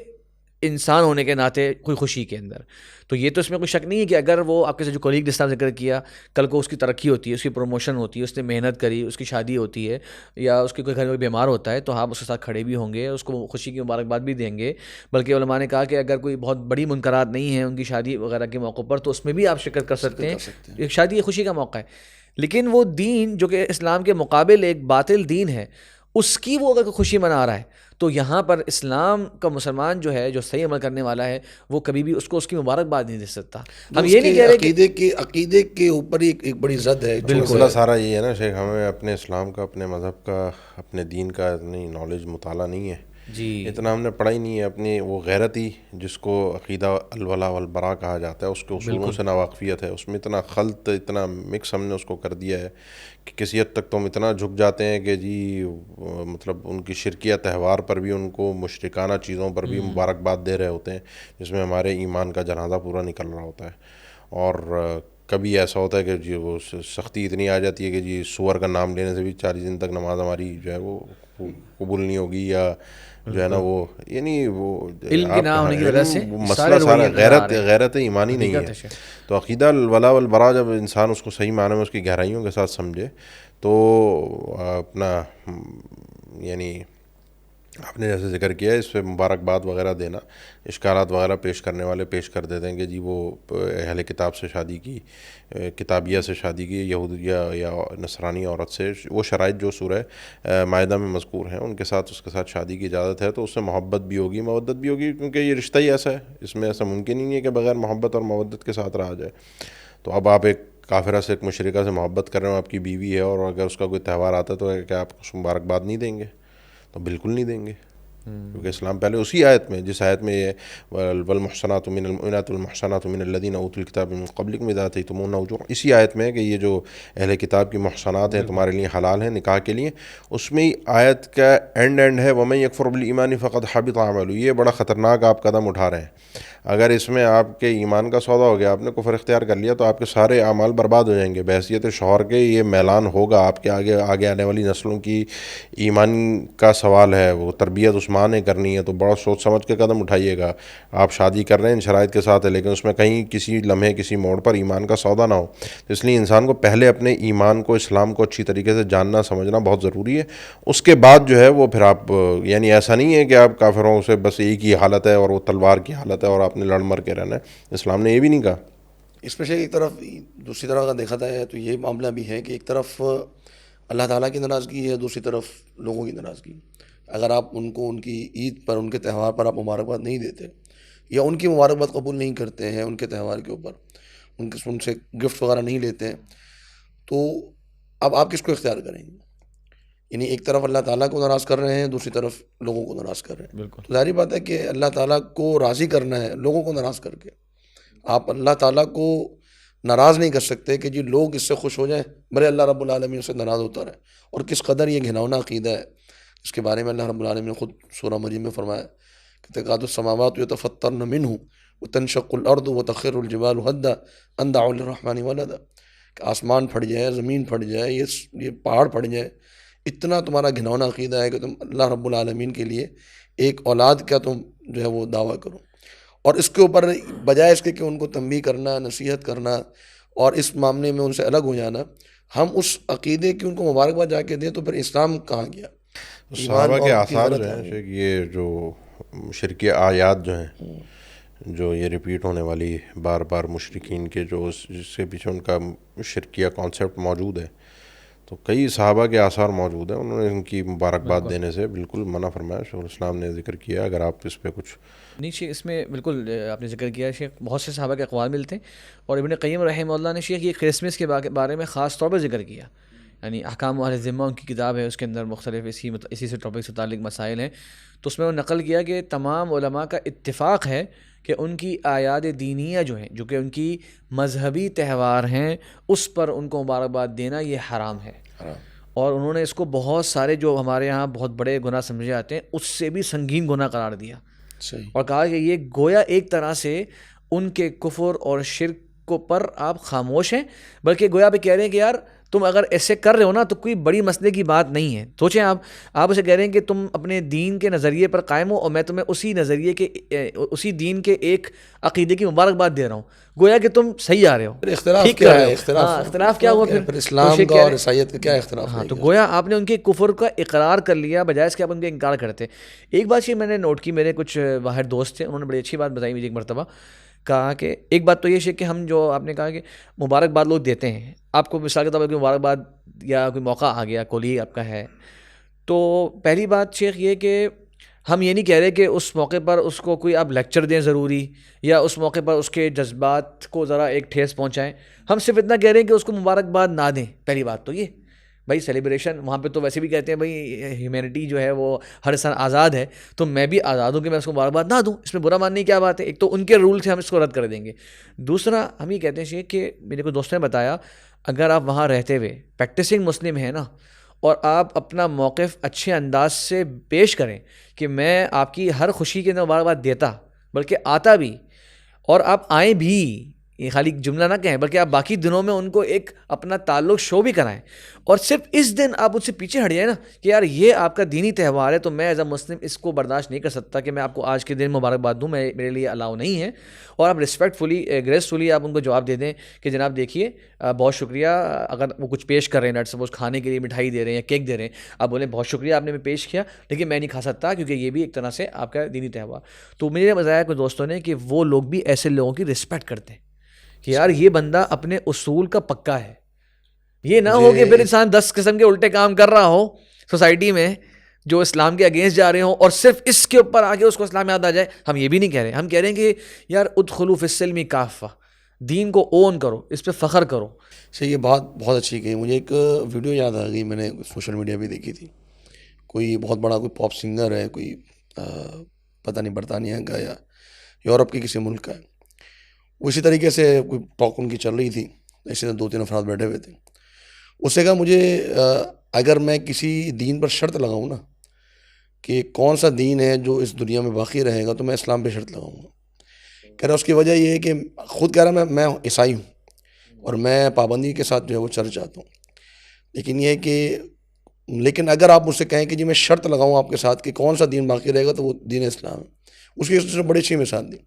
انسان ہونے کے ناطے کوئی خوشی کے اندر. تو یہ تو اس میں کوئی شک نہیں ہے کہ اگر وہ آپ کے ساتھ جو کولیگ جس طرح ذکر کیا کل کو اس کی ترقی ہوتی ہے، اس کی پروموشن ہوتی ہے، اس نے محنت کری، اس کی شادی ہوتی ہے یا اس کے کوئی گھر میں بیمار ہوتا ہے، تو آپ اس کے ساتھ کھڑے بھی ہوں گے، اس کو خوشی کی مبارکباد بھی دیں گے. بلکہ علماء نے کہا کہ اگر کوئی بہت بڑی منکرات نہیں ہیں ان کی شادی وغیرہ کے موقع پر تو اس میں بھی آپ شرکت کر سکتے ہیں. ایک شادی ایک خوشی کا موقع ہے. لیکن وہ دین جو کہ اسلام کے مقابل ایک باطل دین ہے، اس کی وہ اگر خوشی منا رہا ہے تو یہاں پر اسلام کا مسلمان جو ہے، جو صحیح عمل کرنے والا ہے، وہ کبھی بھی اس کو اس کی مبارکباد نہیں دے سکتا. ہم یہ نہیں کہہ رہے کہ عقیدے کے اوپر ہی ایک بڑی زد ہے. مسئلہ سارا یہ ہے نا شیخ، ہمیں اپنے اسلام کا، اپنے مذہب کا، اپنے دین کا اتنی نالج مطالعہ نہیں ہے جی، اتنا ہم نے پڑھا ہی نہیں ہے. اپنی وہ غیرتی جس کو عقیدہ الولا والبراء کہا جاتا ہے، اس کے اصولوں سے ناواقفیت ہے، اس میں اتنا خلط، اتنا مکس ہم نے اس کو کر دیا ہے کہ کسی حد تک تو ہم اتنا جھک جاتے ہیں کہ جی مطلب ان کی شرکیہ تہوار پر بھی، ان کو مشرکانہ چیزوں پر بھی مبارکباد دے رہے ہوتے ہیں جس میں ہمارے ایمان کا جنازہ پورا نکل رہا ہوتا ہے. اور کبھی ایسا ہوتا ہے کہ جی وہ سختی اتنی آ جاتی ہے کہ جی سور کا نام لینے سے بھی 40 دن تک نماز ہماری جو ہے وہ قبول نہیں ہوگی، یا جو ہے نا وہ یعنی وہ علم کی نہ ہونے کی وجہ سے مسئلہ سارا غیرت ایمانی نہیں ہے. تو عقیدہ الولا والبراء جب انسان اس کو صحیح معنی میں اس کی گہرائیوں کے ساتھ سمجھے تو اپنا یعنی آپ نے جیسے ذکر کیا ہے اس پہ مبارکباد وغیرہ دینا، اشکالات وغیرہ پیش کرنے والے پیش کر دیتے ہیں کہ جی وہ اہل کتاب سے شادی کی، کتابیہ سے شادی کی، یہودیہ یا نصرانی عورت سے، وہ شرائط جو سورہ مائدہ میں مذکور ہیں ان کے ساتھ اس کے ساتھ شادی کی اجازت ہے، تو اس سے محبت بھی ہوگی، مودت بھی ہوگی، کیونکہ یہ رشتہ ہی ایسا ہے، اس میں ایسا ممکن ہی نہیں ہے کہ بغیر محبت اور مودت کے ساتھ رہا جائے. تو اب آپ ایک کافرہ سے، ایک مشرکہ سے محبت کر رہے ہو، آپ کی بیوی ہے، اور اگر اس کا کوئی تہوار آتا ہے تو کیا آپ اس کو مبارکباد نہیں دیں گے؟ تو بالکل نہیں دیں گے، کیونکہ اسلام پہلے اسی آیت میں، جس آیت میں یہ والمحصنات من المؤمنات والمحصنات من الذین اوتوا الکتاب من قبلکم اذا آتیتموہن اجورا، اسی آیت میں ہے کہ یہ جو اہل کتاب کی محصنات ہیں تمہارے لیے حلال ہیں نکاح کے لیے. اس میں آیت کا اینڈ ہے ومن یکفر بالایمان فقد حبط عملہ. یہ بڑا خطرناک آپ قدم اٹھا رہے ہیں. اگر اس میں آپ کے ایمان کا سودا ہو گیا, آپ نے کفر اختیار کر لیا, تو آپ کے سارے اعمال برباد ہو جائیں گے. بحیثیت شوہر کے یہ میلان ہوگا آپ کے آگے آنے والی نسلوں کی ایمان کا سوال ہے, وہ تربیت اس ماں نے کرنی ہے, تو بڑا سوچ سمجھ کے قدم اٹھائیے گا. آپ شادی کر رہے ہیں ان شرائط کے ساتھ ہے, لیکن اس میں کہیں کسی لمحے کسی موڑ پر ایمان کا سودا نہ ہو. تو اس لیے انسان کو پہلے اپنے ایمان کو, اسلام کو اچھی طریقے سے جاننا سمجھنا بہت ضروری ہے. اس کے بعد جو ہے وہ پھر آپ, یعنی ایسا نہیں ہے کہ آپ کافروں سے بس ایک ہی حالت ہے اور وہ تلوار کی حالت ہے اور آپ نے لڑ مر کے رہنا ہے. اسلام نے یہ بھی نہیں کہا. اس میں سے ایک طرف دوسری طرف اگر دیکھا جائے تو یہ معاملہ بھی ہے کہ ایک طرف اللہ تعالیٰ کی ناراضگی ہے, دوسری طرف لوگوں کی ناراضگی. اگر آپ ان کو ان کی عید پر, ان کے تہوار پر آپ مبارکباد نہیں دیتے, یا ان کی مبارکباد قبول نہیں کرتے ہیں ان کے تہوار کے اوپر, ان سے گفٹ وغیرہ نہیں لیتے ہیں, تو اب آپ کس کو اختیار کریں گے؟ یعنی ایک طرف اللہ تعالیٰ کو ناراض کر رہے ہیں, دوسری طرف لوگوں کو ناراض کر رہے ہیں. بالکل تو ظاہری بات ہے کہ اللہ تعالیٰ کو راضی کرنا ہے لوگوں کو ناراض کر کے. آپ اللہ تعالیٰ کو ناراض نہیں کر سکتے کہ جی لوگ اس سے خوش ہو جائیں, بھلے اللہ رب العالمین سے ناراض ہوتا رہے. اور کس قدر یہ گھناؤنا عقیدہ ہے, اس کے بارے میں اللہ رب العالمین نے خود سورہ مریم میں فرمایا کہ تکاد السماوات یتفطرن منہ وتنشق الارض وتخر الجبال هدا ان دعوا للرحمن ولدا, کہ آسمان پھٹ جائے, زمین پھٹ جائے, یہ پہاڑ پھٹ جائے. اتنا تمہارا گھناؤنا عقیدہ ہے کہ تم اللہ رب العالمین کے لیے ایک اولاد کا تم جو ہے وہ دعویٰ کرو. اور اس کے اوپر بجائے اس کے کہ ان کو تنبیہ کرنا, نصیحت کرنا اور اس معاملے میں ان سے الگ ہو جانا, ہم اس عقیدے کی ان کو مبارکباد جا کے دیں, تو پھر اسلام کہاں گیا؟ صحابہ کے آثار جو ہیں, یہ جو شرکی آیات جو ہیں, جو یہ ریپیٹ ہونے والی بار بار مشرکین کے جو جس کے پیچھے ان کا شرکیہ کانسیپٹ موجود ہے, تو کئی صحابہ کے آثار موجود ہیں. انہوں نے ان کی مبارکباد دینے سے بالکل منع فرمایا. شیخ الاسلام نے ذکر کیا, اگر آپ اس پہ کچھ نہیں شیخ, اس میں بالکل آپ نے ذکر کیا شیخ, بہت سے صحابہ کے اقوال ملتے ہیں. اور ابن قیم رحمہ اللہ نے شیخ یہ کرسمس کے بارے میں خاص طور پر ذکر کیا. یعنی احکام اہل ذمہ ان کی کتاب ہے, اس کے اندر مختلف اسی سے ٹاپک سے متعلق مسائل ہیں. تو اس میں وہ نقل کیا کہ تمام علماء کا اتفاق ہے کہ ان کی اعیاد دینیہ جو ہیں, جو کہ ان کی مذہبی تہوار ہیں, اس پر ان کو مبارکباد دینا یہ حرام ہے. اور انہوں نے اس کو بہت سارے جو ہمارے یہاں بہت بڑے گناہ سمجھے جاتے ہیں اس سے بھی سنگین گناہ قرار دیا. اور کہا کہ یہ گویا ایک طرح سے ان کے کفر اور شرک کو پر آپ خاموش ہیں, بلکہ گویا پہ کہہ رہے ہیں کہ یار تم اگر ایسے کر رہے ہو نا تو کوئی بڑی مسئلے کی بات نہیں ہے. سوچیں آپ اسے کہہ رہے ہیں کہ تم اپنے دین کے نظریے پر قائم ہو, اور میں تمہیں اسی نظریے کے اسی دین کے ایک عقیدے کی مبارکباد دے رہا ہوں, گویا کہ تم صحیح آ رہے ہو. اختلاف کیا ہے؟ اختلاف کیا ہوا پھر اسلام کا اور عیسائیت کا کیا اختلاف ہے؟ تو گویا آپ نے ان کے کفر کا اقرار کر لیا بجائے اس کے آپ ان کا انکار کرتے. ایک بات یہ میں نے نوٹ کی, میرے کچھ باہر دوست تھے, انہوں نے بڑی اچھی بات بتائی مجھے ایک مرتبہ. کہا کہ ایک بات تو یہ ہے کہ ہم جو آپ نے کہا کہ مبارکباد لوگ دیتے ہیں, آپ کو مثال کے طور پر کوئی مبارکباد یا کوئی موقع آ گیا, کولی آپ کا ہے, تو پہلی بات شیخ یہ کہ ہم یہ نہیں کہہ رہے کہ اس موقع پر اس کو کوئی آپ لیکچر دیں ضروری, یا اس موقع پر اس کے جذبات کو ذرا ایک ٹھیس پہنچائیں. ہم صرف اتنا کہہ رہے ہیں کہ اس کو مبارکباد نہ دیں. پہلی بات تو یہ بھائی سیلیبریشن وہاں پہ تو ویسے بھی کہتے ہیں بھائی ہیومینٹی جو ہے وہ ہر انسان آزاد ہے, تو میں بھی آزاد ہوں کہ میں اس کو مبارکباد نہ دوں. اس میں برا ماننے کی کیا بات ہے؟ ایک تو ان کے رول سے ہم اس کو رد کر دیں گے. دوسرا ہم یہ کہتے ہیں کہ میرے کو دوستوں نے بتایا, اگر آپ وہاں رہتے ہوئے پریکٹسنگ مسلم ہیں نا, اور آپ اپنا موقف اچھے انداز سے پیش کریں کہ میں آپ کی ہر خوشی کے اندر مبارکباد دیتا, بلکہ آتا بھی, اور آپ آئیں بھی, یہ خالی جملہ نہ کہیں بلکہ آپ باقی دنوں میں ان کو ایک اپنا تعلق شو بھی کرائیں, اور صرف اس دن آپ ان سے پیچھے ہٹ جائیں نا کہ یار یہ آپ کا دینی تہوار ہے, تو میں ایز اے مسلم اس کو برداشت نہیں کر سکتا کہ میں آپ کو آج کے دن مبارکباد دوں, میرے لیے الاؤ نہیں ہے. اور آپ رسپیکٹفلی گریسفلی آپ ان کو جواب دے دیں کہ جناب دیکھیے بہت شکریہ, اگر وہ کچھ پیش کر رہے ہیں, نیٹ سپوز کھانے کے لیے مٹھائی دے رہے ہیں یا کیک دے رہے ہیں, آپ بولیں بہت شکریہ آپ نے میں پیش کیا, لیکن میں نہیں کھا سکتا کیونکہ یہ بھی ایک طرح سے آپ کا دینی تہوار. تو مجھے بتایا کچھ دوستوں نے کہ وہ لوگ بھی ایسے لوگوں کی رسپیکٹ کرتے ہیں کہ یار یہ بندہ اپنے اصول کا پکا ہے. یہ نہ ہو کہ پھر انسان 10 قسم کے الٹے کام کر رہا ہو سوسائٹی میں جو اسلام کے اگینسٹ جا رہے ہوں, اور صرف اس کے اوپر آگے اس کو اسلام یاد آ جائے. ہم یہ بھی نہیں کہہ رہے, ہم کہہ رہے ہیں کہ یار ادخلوا فی السلم کافہ, دین کو اون کرو, اس پہ فخر کرو. صحیح, یہ بات بہت اچھی کہی. مجھے ایک ویڈیو یاد آ گئی, میں نے سوشل میڈیا پہ دیکھی تھی. کوئی بہت بڑا کوئی پاپ سنگر ہے, کوئی پتہ نہیں برطانیہ کا یا یورپ کے کسی ملک کا ہے. وہ اسی طریقے سے کوئی ٹاک ان کی چل رہی تھی, ایسے 2-3 افراد بیٹھے ہوئے تھے. اس نے کہا مجھے اگر میں کسی دین پر شرط لگاؤں نا کہ کون سا دین ہے جو اس دنیا میں باقی رہے گا, تو میں اسلام پہ شرط لگاؤں گا. کہہ رہا اس کی وجہ یہ ہے کہ خود کہہ رہا میں عیسائی ہوں اور میں پابندی کے ساتھ جو ہے وہ چرچ جاتا ہوں، لیکن یہ ہے کہ لیکن اگر آپ مجھ سے کہیں کہ جی میں شرط لگاؤں آپ کے ساتھ کہ کون سا دین باقی رہے گا تو وہ دین اسلام ہے. اس کی اس نے بڑی اچھی مثال دی.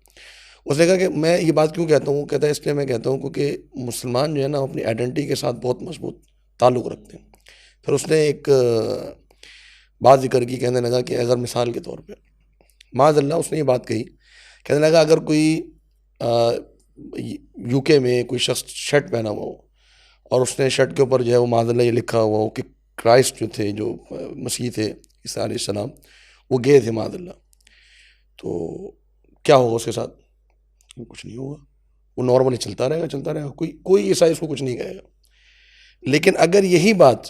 اس نے کہا کہ میں یہ بات کیوں کہتا ہوں، کہتا ہے اس لیے میں کہتا ہوں کیونکہ مسلمان جو ہے نا اپنی آئیڈینٹی کے ساتھ بہت مضبوط تعلق رکھتے ہیں. پھر اس نے ایک بات ذکر کی، کہنے لگا کہ اگر مثال کے طور پہ معاذ اللہ اس نے یہ بات کہی، کہنے لگا اگر کوئی یو کے میں کوئی شخص شرٹ پہنا ہوا ہو اور اس نے شرٹ کے اوپر جو ہے وہ معاذ اللہ یہ لکھا ہوا ہو کہ کرائسٹ جو تھے، جو مسیح تھے عیسیٰ علیہ السلام، وہ گئے تھے معاذ اللہ، تو کیا ہوگا اس کے ساتھ؟ کچھ نہیں ہوگا، وہ نارملی چلتا رہے گا، کوئی عیسائی اس کو کچھ نہیں کہے گا. لیکن اگر یہی بات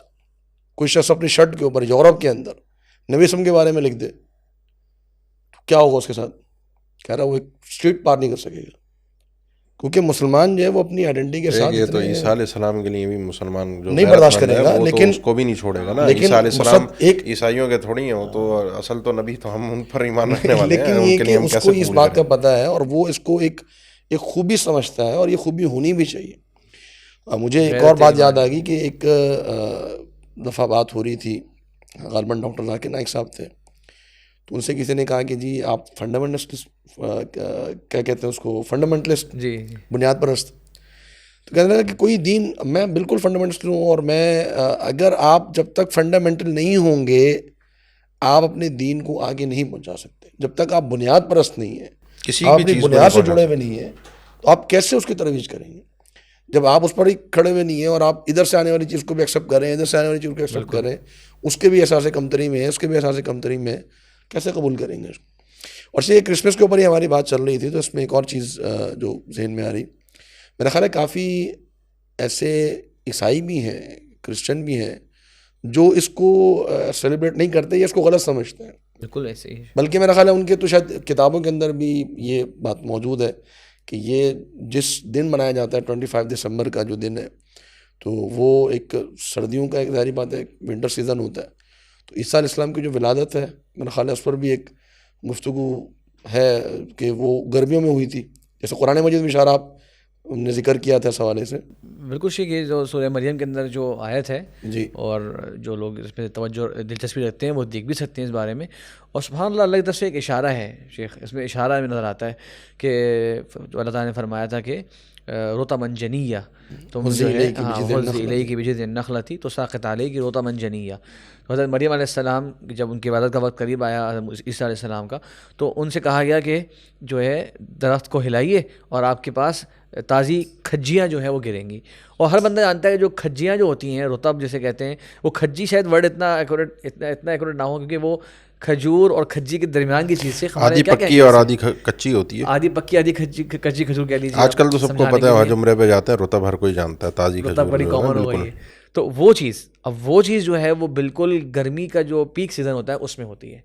کوئی شخص اپنی شرٹ کے اوپر یورپ کے اندر نبی اسلام کے بارے میں لکھ دے تو کیا ہوگا اس کے ساتھ؟ کہہ رہا وہ ایک اسٹریٹ پار نہیں کر سکے گا، کیونکہ مسلمان جو ہے وہ اپنی آئیڈینٹی کے ساتھ یہ تو عیسیٰ علیہ السلام کے لیے بھی مسلمان جو نہیں برداشت کرے گا، لیکن اس کو بھی نہیں چھوڑے گا نا. عیسیٰ علیہ السلام عیسائیوں کے تھوڑی ہیں، وہ تو اصل تو نبی، تو ہم ان پر ایمان رکھنے والے ہیں. لیکن یہ کہ اس کو اس بات کا پتہ ہے اور وہ اس کو ایک خوبی سمجھتا ہے، اور یہ خوبی ہونی بھی چاہیے. مجھے ایک اور بات یاد آ گئی کہ ایک دفعہ بات ہو رہی تھی، غالباً ڈاکٹر ذاکر نائک صاحب تھے، تو ان سے کسی نے کہا کہ جی آپ فنڈامنٹلسٹ کیا کہتے ہیں اس کو، فنڈامنٹلسٹ، جی بنیاد پرست. تو کہنے لگا کہ کوئی دین، میں بالکل فنڈامنٹلسٹ ہوں، اور میں اگر آپ جب تک فنڈامنٹل نہیں ہوں گے آپ اپنے دین کو آگے نہیں پہنچا سکتے. جب تک آپ بنیاد پرست نہیں ہیں، آپ اپنی بنیاد سے جڑے ہوئے نہیں ہیں، تو آپ کیسے اس کی ترویج کریں گے؟ جب آپ اس پر ہی کھڑے ہوئے نہیں ہیں اور آپ ادھر سے آنے والی چیز کو بھی ایکسیپٹ کر رہے ہیں، ادھر سے آنے والی چیز کو ایکسیپٹ کر رہے ہیں، اس کے بھی احساس کمتری میں ہے، اس کے بھی احساس کمتری میں ہے، کیسے قبول کریں گے اس کو؟ اور یہ کرسمس کے اوپر ہی ہماری بات چل رہی تھی، تو اس میں ایک اور چیز جو ذہن میں آ رہی، میرا خیال ہے کافی ایسے عیسائی بھی ہیں، کرسچن بھی ہیں جو اس کو سیلیبریٹ نہیں کرتے یا اس کو غلط سمجھتے ہیں. بالکل ایسے ہی. بلکہ میرا خیال ہے ان کے تو شاید کتابوں کے اندر بھی یہ بات موجود ہے کہ یہ جس دن منایا جاتا ہے 25 دسمبر کا جو دن ہے، تو وہ ایک سردیوں کا ایک ظاہری بات ہے، ونٹر سیزن ہوتا ہے. تو عیسیٰ علیہ السلام کی جو ولادت ہے میرا خیال ہے اس پر بھی ایک گفتگو ہے کہ وہ گرمیوں میں ہوئی تھی، جیسے قرآن مجید میں اشارہ آپ نے ذکر کیا تھا اس حوالے سے. بالکل شیخ، یہ جو سورہ مریم کے اندر جو آیت ہے جی، اور جو لوگ اس پہ توجہ دلچسپی رکھتے ہیں وہ دیکھ بھی سکتے ہیں اس بارے میں. اور سبحان اللہ، اللہ کی طرف سے ایک اشارہ ہے شیخ، اس میں اشارہ میں نظر آتا ہے کہ اللہ تعالیٰ نے فرمایا تھا کہ روتا منجنیہ، تم جو ہے علیہ کی بجد النخلہ تھی تو ساقط علیہ کی روتا منجنیہ. حضرت مریم علیہ السلام جب ان کی عبادت کا وقت قریب آیا عیسیٰ علیہ السلام کا، تو ان سے کہا گیا کہ جو ہے درخت کو ہلائیے اور آپ کے پاس تازی کھجیاں جو ہیں وہ گریں گی. اور ہر بندہ جانتا ہے کہ جو کھجیاں جو ہوتی ہیں، رطب جسے کہتے ہیں، وہ کھجی شاید ورڈ اتنا ایکوریٹ نہ ہو، کیونکہ وہ کھجور اور کھجی کے درمیان کی چیز سے آدھی پکی اور آدھی کچی ہوتی ہے، آدھی پکی آدھی کچی کھجور کہہ لیجیے. آج کل تو سب کو پتہ ہے، حج عمرے پہ جاتے ہیں رطب ہر کوئی جانتا ہے، تازی رطب بڑی کامن ہو گئی ہے. تو وہ چیز جو ہے وہ بالکل گرمی کا جو پیک سیزن ہوتا ہے اس میں ہوتی ہے.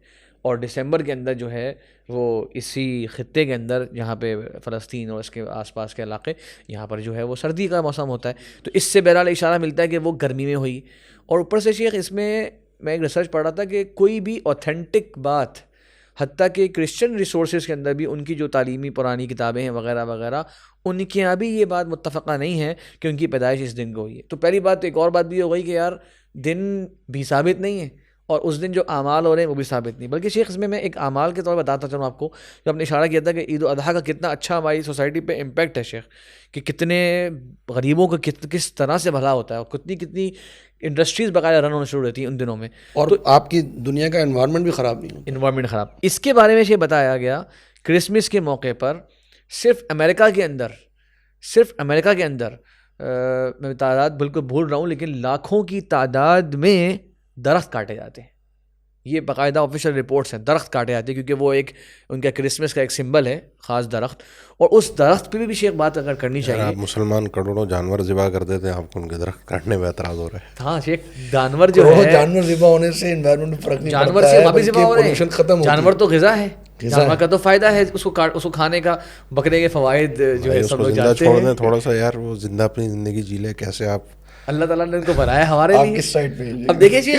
اور دسمبر کے اندر جو ہے وہ اسی خطے کے اندر جہاں پہ فلسطین اور اس کے آس پاس کے علاقے، یہاں پر جو ہے وہ سردی کا موسم ہوتا ہے. تو اس سے بہرحال اشارہ ملتا ہے کہ وہ گرمی میں ہوئی. اور اوپر سے شیخ اس میں ایک ریسرچ پڑھ رہا تھا کہ کوئی بھی اوتھینٹک بات، حتیٰ کہ کرسچن ریسورسز کے اندر بھی ان کی جو تعلیمی پرانی کتابیں ہیں وغیرہ وغیرہ، ان کے یہاں بھی یہ بات متفقہ نہیں ہے کہ ان کی پیدائش اس دن کو ہوئی ہے. تو پہلی بات ایک اور بات بھی ہو گئی کہ یار دن بھی ثابت نہیں ہے، اور اس دن جو اعمال ہو رہے ہیں وہ بھی ثابت نہیں. بلکہ شیخ اس میں ایک اعمال کے طور پر بتاتا چلوں آپ کو، جو آپ نے اشارہ کیا تھا کہ عید الاضحیٰ کا کتنا اچھا ہماری سوسائٹی پہ امپیکٹ ہے شیخ، کہ کتنے غریبوں کا کس طرح سے بھلا ہوتا ہے، اور کتنی انڈسٹریز باقاعدہ رن ہونا شروع ہوتی ہیں ان دنوں میں، اور آپ کی دنیا کا انوائرمنٹ بھی خراب نہیں ہوتا. انوائرمنٹ خراب. اس کے بارے میں یہ بتایا گیا کرسمس کے موقع پر صرف امریکہ کے اندر میں تعداد بالکل بھول رہا ہوں، لیکن لاکھوں کی تعداد میں درخت کاٹے جاتے ہیں. یہ باقاعدہ آفیشیل رپورٹس ہیں، درخت کاٹے جاتے ہیں کیونکہ وہ ایک ان کا کرسمس کا ایک سمبل ہے خاص درخت. اور اس درخت پہ بھی شیخ بات اگر کرنی چاہیے. آپ مسلمان کروڑوں جانور ذبح کر دیتے ہیں، آپ کو ان کے درخت کاٹنے میں اعتراض ہو رہا ہے. ہاں شیخ، جانور جو ہے، جانور ذبح ہونے سے انوائرمنٹ میں فرق نہیں پڑتا ہے، جانور سے واپس ذبح ہو رہے ہیں، ختم. جانور تو غذا ہے، جانور کا تو فائدہ ہے اس کو کھانے کا. بکرے کے فوائد جو ہے سب لوگ جانتے ہیں. چھوڑ دیں تھوڑا سا یار، وہ زندہ اپنی زندگی جی لے. کیسے آپ اللہ تعالیٰ نے ان کو بنایا ہمارے آپ لیے. کس سائڈ پہ اب دیکھیں جی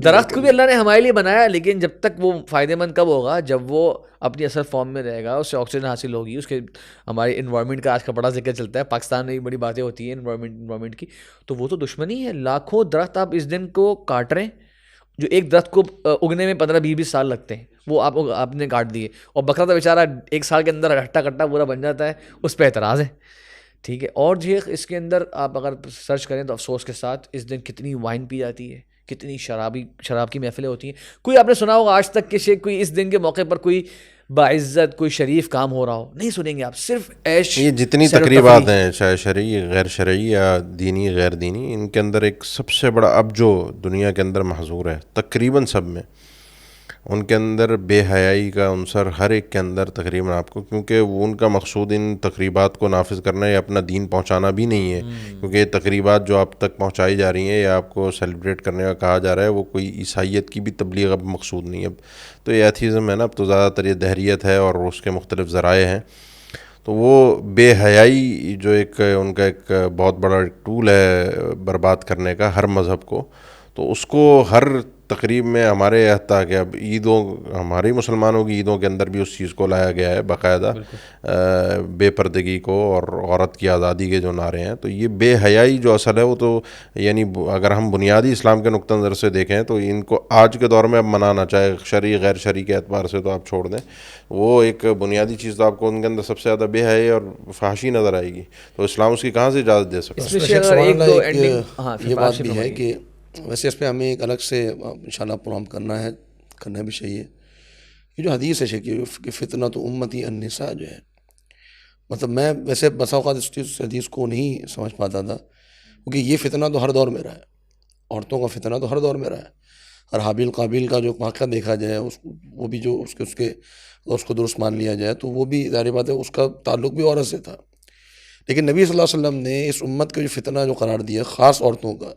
درخت کو بھی اللہ نے ہمارے لیے بنایا, لیکن جب تک وہ فائدہ مند کب ہوگا, جب وہ اپنی اصل فارم میں رہے گا, اس سے آکسیجن حاصل ہوگی, اس کے ہماری انوائرمنٹ کا آج کا بڑا ذکر چلتا ہے, پاکستان میں بھی بڑی باتیں ہوتی ہیں انوائرمنٹ کی, تو وہ تو دشمنی ہے. لاکھوں درخت آپ اس دن کو کاٹ رہے ہیں, جو ایک درخت کو اگنے میں 15-20 سال لگتے ہیں, وہ آپ نے کاٹ دیے, اور بکرا تو بیچارہ 1 سال کے اندر ہٹا کٹا پورا بن جاتا ہے, اس پہ اعتراض ہے. ٹھیک ہے. اور جی اس کے اندر آپ اگر سرچ کریں تو افسوس کے ساتھ اس دن کتنی وائن پی جاتی ہے, کتنی شراب کی محفلیں ہوتی ہیں. کوئی آپ نے سنا ہوگا آج تک کہ کوئی اس دن کے موقع پر کوئی باعزت کوئی شریف کام ہو رہا ہو؟ نہیں سنیں گے آپ, صرف عیش. یہ جتنی تقریبات ہیں چاہے شرعی غیر شرعی یا دینی غیر دینی, ان کے اندر ایک سب سے بڑا اب جو دنیا کے اندر محظور ہے تقریباً سب میں, ان کے اندر بے حیائی کا عنصر ہر ایک کے اندر تقریباً آپ کو, کیونکہ وہ ان کا مقصود ان تقریبات کو نافذ کرنا یا اپنا دین پہنچانا بھی نہیں ہے, کیونکہ یہ تقریبات جو آپ تک پہنچائی جا رہی ہیں یا آپ کو سیلیبریٹ کرنے کا کہا جا رہا ہے وہ کوئی عیسائیت کی بھی تبلیغ اب مقصود نہیں ہے. اب تو یہ ایتھیزم ہے نا, اب تو زیادہ تر یہ دہریت ہے اور اس کے مختلف ذرائع ہیں. تو وہ بے حیائی جو ایک ان کا ایک بہت بڑا ٹول ہے برباد کرنے کا ہر مذہب کو, تو اس کو ہر تقریب میں ہمارے حتیٰ کہ اب عیدوں ہماری مسلمانوں کی عیدوں کے اندر بھی اس چیز کو لایا گیا ہے باقاعدہ, بے پردگی کو اور عورت کی آزادی کے جو نعرے ہیں. تو یہ بے حیائی جو اصل ہے وہ تو یعنی اگر ہم بنیادی اسلام کے نقطہ نظر سے دیکھیں تو ان کو آج کے دور میں اب منانا, چاہے شرعی غیر شرعی کے اعتبار سے تو آپ چھوڑ دیں, وہ ایک بنیادی چیز تو آپ کو ان کے اندر سب سے زیادہ بے حیائی اور فحاشی نظر آئے گی. تو اسلام اس کی کہاں سے اجازت دے سکتا ہے؟ یہ بات بھی ہے کہ ویسے اس پہ ہمیں ایک الگ سے انشاءاللہ پروگرام کرنا بھی چاہیے. یہ جو حدیث ہے کہ فتنہ تو امتی النساء جو ہے, مطلب میں ویسے بسا اوقات اس حدیث کو نہیں سمجھ پاتا تھا, کیونکہ یہ فتنہ تو ہر دور میں رہا ہے, عورتوں کا فتنہ تو ہر دور میں رہا ہے. اور حابیل قابیل کا جو واقعہ دیکھا جائے وہ بھی جو اس کو درست مان لیا جائے تو وہ بھی ظاہر بات ہے اس کا تعلق بھی عورت سے تھا. لیکن نبی صلی اللہ علیہ وسلم نے اس امت کا جو فتنہ جو قرار دیا خاص عورتوں کا,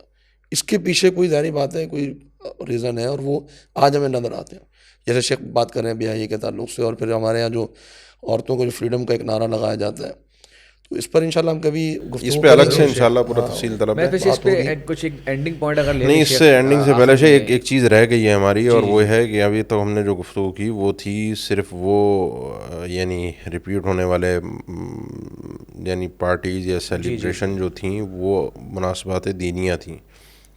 اس کے پیچھے کوئی ظاہری بات ہے, کوئی ریزن ہے, اور وہ آج ہمیں نظر آتے ہیں. جیسے شیخ بات کر رہے ہیں بیاہی کے تعلق سے, اور پھر ہمارے یہاں جو عورتوں کو جو فریڈم کا ایک نعرہ لگایا جاتا ہے, تو اس پر انشاءاللہ ہم کبھی اس پہ الگ سے انشاءاللہ پورا تفصیل طلب ہے. اس پہ کچھ ایک اینڈنگ پوائنٹ اگر نہیں, اس سے اینڈنگ سے پہلے سے ایک چیز رہ گئی ہے ہماری, اور وہ ہے کہ ابھی تو ہم نے جو گفتگو کی وہ تھی صرف وہ یعنی ریپیٹ ہونے والے یعنی پارٹیز یا سیلیبریشن جو تھیں وہ مناسبات دینیہ تھیں.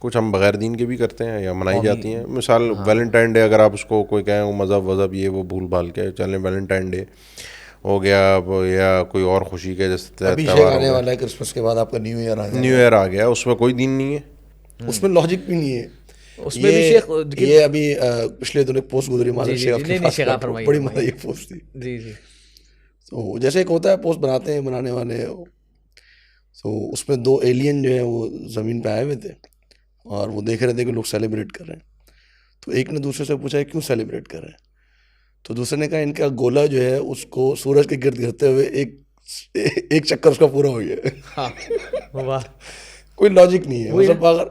کچھ ہم بغیر دین کے بھی کرتے ہیں یا منائی جاتی ہیں. مثال ویلنٹائن ڈے, اگر آپ اس کو کوئی کہیں وہ مذہب یہ وہ بھول بھال کے چلیں, ویلنٹائن ڈے ہو گیا, یا کوئی اور خوشی کے جیسے آنے والا ہے کرسمس کے بعد آپ کا نیو ایئر آ گیا, اس میں کوئی دین نہیں ہے, اس میں لاجک بھی نہیں ہے. اس میں بھی شیخ یہ ابھی پچھلے دنوں ایک پوسٹ گزری بڑی مزہ یہ پوسٹ تھی. جی جی, تو جیسے ایک ہوتا ہے پوسٹ بناتے ہیں بنانے والے, تو اس میں 2 ایلین جو ہے وہ زمین پہ آئے ہوئے تھے اور وہ دیکھ رہے تھے کہ لوگ سیلیبریٹ کر رہے ہیں. تو ایک نے دوسرے سے پوچھا کیوں سیلیبریٹ کر رہے ہیں, تو دوسرے نے کہا ان کا گولا جو ہے اس کو سورج کے گرد گھرتے ہوئے ایک چکر اس کا پورا ہو گیا. کوئی لاجک نہیں ہے, مطلب اگر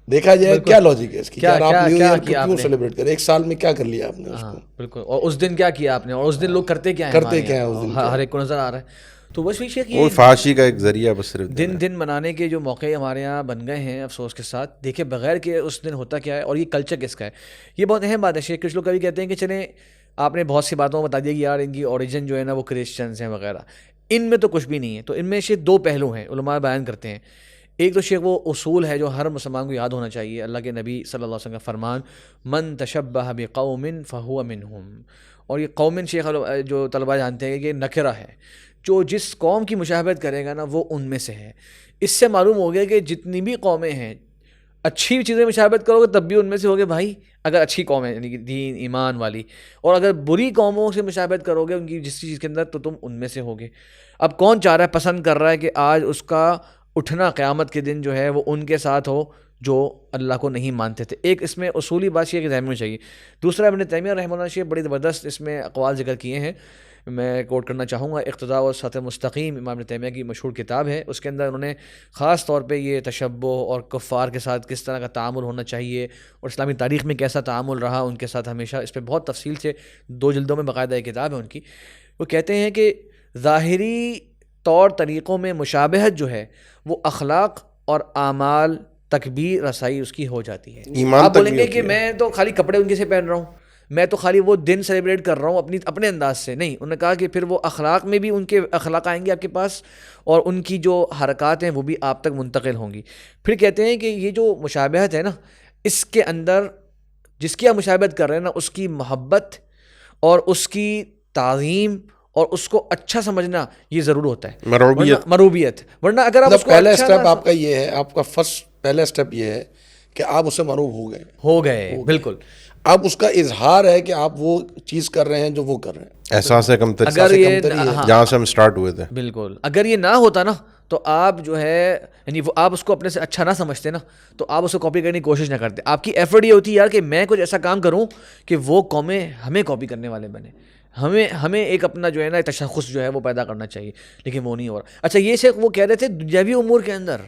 دیکھا جائے کیا لاجک ہے اس کی, آپ نیو ایئر کو کیوں سیلیبریٹ کریں, ایک سال میں کیا کر لیا آپ نے اس کو, بالکل, اور اس دن کیا کیا آپ نے, اور اس دن لوگ کرتے کیا ہیں اس دن, ہر ایک کو نظر آ رہا ہے. تو بس شیخ وہ فحاشی کا ایک ذریعہ بس صرف دن منانے کے جو موقع ہمارے یہاں بن گئے ہیں افسوس کے ساتھ. دیکھیں بغیر کہ اس دن ہوتا کیا ہے اور یہ کلچر کس کا ہے, یہ بہت اہم بات ہے شیخ. کچھ لوگ کبھی کہتے ہیں کہ چلیں آپ نے بہت سی باتوں کو بتا دیا کہ یار ان کی اوریجن جو ہے نا وہ کرسچنز ہیں وغیرہ, ان میں تو کچھ بھی نہیں ہے. تو ان میں شیخ 2 پہلو ہیں علماء بیان کرتے ہیں. ایک تو شیخ وہ اصول ہے جو ہر مسلمان کو یاد ہونا چاہیے, اللہ کے نبی صلی اللہ علیہ وسلم کا فرمان من تشبہ بقوم فہو منہم. اور یہ قومن شیخ جو طلبہ جانتے ہیں کہ نکرہ ہے, جو جس قوم کی مشابہت کرے گا نا وہ ان میں سے ہے. اس سے معلوم ہو گیا کہ جتنی بھی قومیں ہیں اچھی چیزیں مشابہت کرو گے تب بھی ان میں سے ہوگے بھائی, اگر اچھی قومیں یعنی کہ دین ایمان والی, اور اگر بری قوموں سے مشابہت کرو گے ان کی جس چیز کے اندر تو تم ان میں سے ہوگے. اب کون چاہ رہا ہے, پسند کر رہا ہے کہ آج اس کا اٹھنا قیامت کے دن جو ہے وہ ان کے ساتھ ہو جو اللہ کو نہیں مانتے تھے. ایک اس میں اصولی بات یہ کہ ذہن میں چاہیے. دوسرا ابن تیمیہ رحمہ اللہ شیخ بڑی زبردست اس میں اقوال ذکر کیے ہیں, میں کوٹ کرنا چاہوں گا. اقتداء و صراط مستقیم امام ابن تیمیہ کی مشہور کتاب ہے, اس کے اندر انہوں نے خاص طور پہ یہ تشبہ اور کفار کے ساتھ کس طرح کا تعامل ہونا چاہیے اور اسلامی تاریخ میں کیسا تعامل رہا ان کے ساتھ ہمیشہ, اس پہ بہت تفصیل سے 2 جلدوں میں باقاعدہ ایک کتاب ہے ان کی. وہ کہتے ہیں کہ ظاہری طور طریقوں میں مشابہت جو ہے وہ اخلاق اور اعمال تک بھی رسائی اس کی ہو جاتی ہے. ایمان آپ تک بولیں بھی گے ہوتی کہ ہے. میں تو خالی کپڑے ان کے سے پہن رہا ہوں, میں تو خالی وہ دن سیلیبریٹ کر رہا ہوں اپنے انداز سے. نہیں, انہوں نے کہا کہ پھر وہ اخلاق میں بھی ان کے اخلاق آئیں گے آپ کے پاس, اور ان کی جو حرکات ہیں وہ بھی آپ تک منتقل ہوں گی. پھر کہتے ہیں کہ یہ جو مشابہت ہے نا, اس کے اندر جس کی آپ مشابہت کر رہے ہیں نا, اس کی محبت اور اس کی تعظیم اور اس کو اچھا سمجھنا یہ ضرور ہوتا ہے, مروبیت. ورنہ اگر آپ اس کو پہلا اچھا اسٹیپ نہ آپ کا یہ ہے, آپ کا فرسٹ پہلا اسٹیپ یہ ہے کہ آپ اس سے مروب ہو گئے. بالکل. اب اس کا اظہار ہے کہ آپ وہ چیز کر رہے ہیں جو وہ کر رہے ہیں. احساس کمتری اگر یہ جہاں سے ہم سٹارٹ ہوئے تھے. بالکل, اگر یہ نہ ہوتا نا تو آپ جو ہے یعنی وہ آپ اس کو اپنے سے اچھا نہ سمجھتے نا, تو آپ اس کو کاپی کرنے کی کوشش نہ کرتے. آپ کی ایفرٹ یہ ہوتی ہے یار کہ میں کچھ ایسا کام کروں کہ وہ قومیں ہمیں کاپی کرنے والے بنے, ہمیں ایک اپنا جو ہے نا تشخص جو ہے وہ پیدا کرنا چاہیے, لیکن وہ نہیں ہو رہا. اچھا, یہ شیخ وہ کہہ رہے تھے دنیاوی امور کے اندر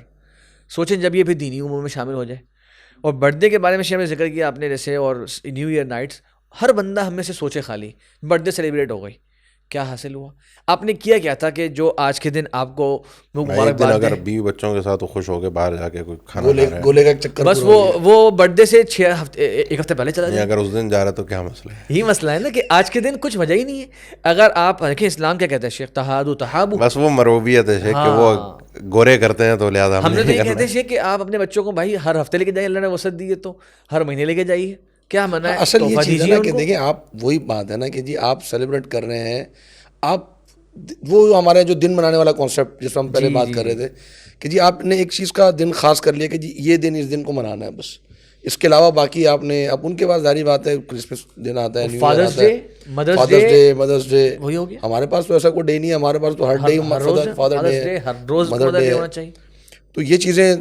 سوچیں جب یہ پھر دینی امور میں شامل ہو جائے. اور برتھ ڈے کے بارے میں شیخ نے ذکر کیا آپ نے جیسے, اور نیو ایئر نائٹس, ہر بندہ ہم میں سے سوچے خالی برتھ ڈے سیلیبریٹ ہو گئی, کیا حاصل ہوا؟ آپ نے کیا تھا کہ جو آج کے دن آپ کو مبارکباد, اگر بیوی بچوں کے ساتھ خوش ہو کے باہر جا کے کوئی کھانا گولے کا چکر, بس وہ برتھ ڈے سے 1 ہفتے پہلے چلا جائے. اگر اس دن جا رہا تو کیا مسئلہ ہے؟ یہی مسئلہ ہے نا کہ آج کے دن کچھ وجہ ہی نہیں ہے. اگر آپ دیکھیں اسلام کیا کہتا ہے شیخ, تحادو تحابو, بس وہ مروبیت ہے شیخ کہ وہ گورے کرتے ہیں تو لہٰذا ہم نے تو یہ کہتے ہیں شیخ کہ آپ اپنے بچوں کو بھائی ہر ہفتے لے کے جائیے, اللہ نے وسعت دی ہے تو ہر مہینے لے کے جائیے, کیا منع ہے؟ اصل یہ چیز ہے نا کہ دیکھیں آپ وہی بات ہے نا کہ جی آپ سیلیبریٹ کر رہے ہیں, آپ وہ ہمارے جو دن منانے والا کانسیپٹ جس پر ہم پہلے بات کر رہے تھے کہ جی آپ نے ایک چیز کا دن خاص کر لیا کہ جی یہ دن اس دن کو منانا ہے بس, اس کے علاوہ باقی آپ نے, اب ان کے پاس ظاہری بات ہے کرسمس دن آتا ہے, فادرز ڈے, مدرس ڈے, وہی ہو گیا. ہمارے پاس تو ایسا کوئی ڈے نہیں ہے, ہمارے پاس تو ہر ڈے فادر ڈے, ہر روز مدر ڈے ہونا چاہیے. تو یہ چیزیں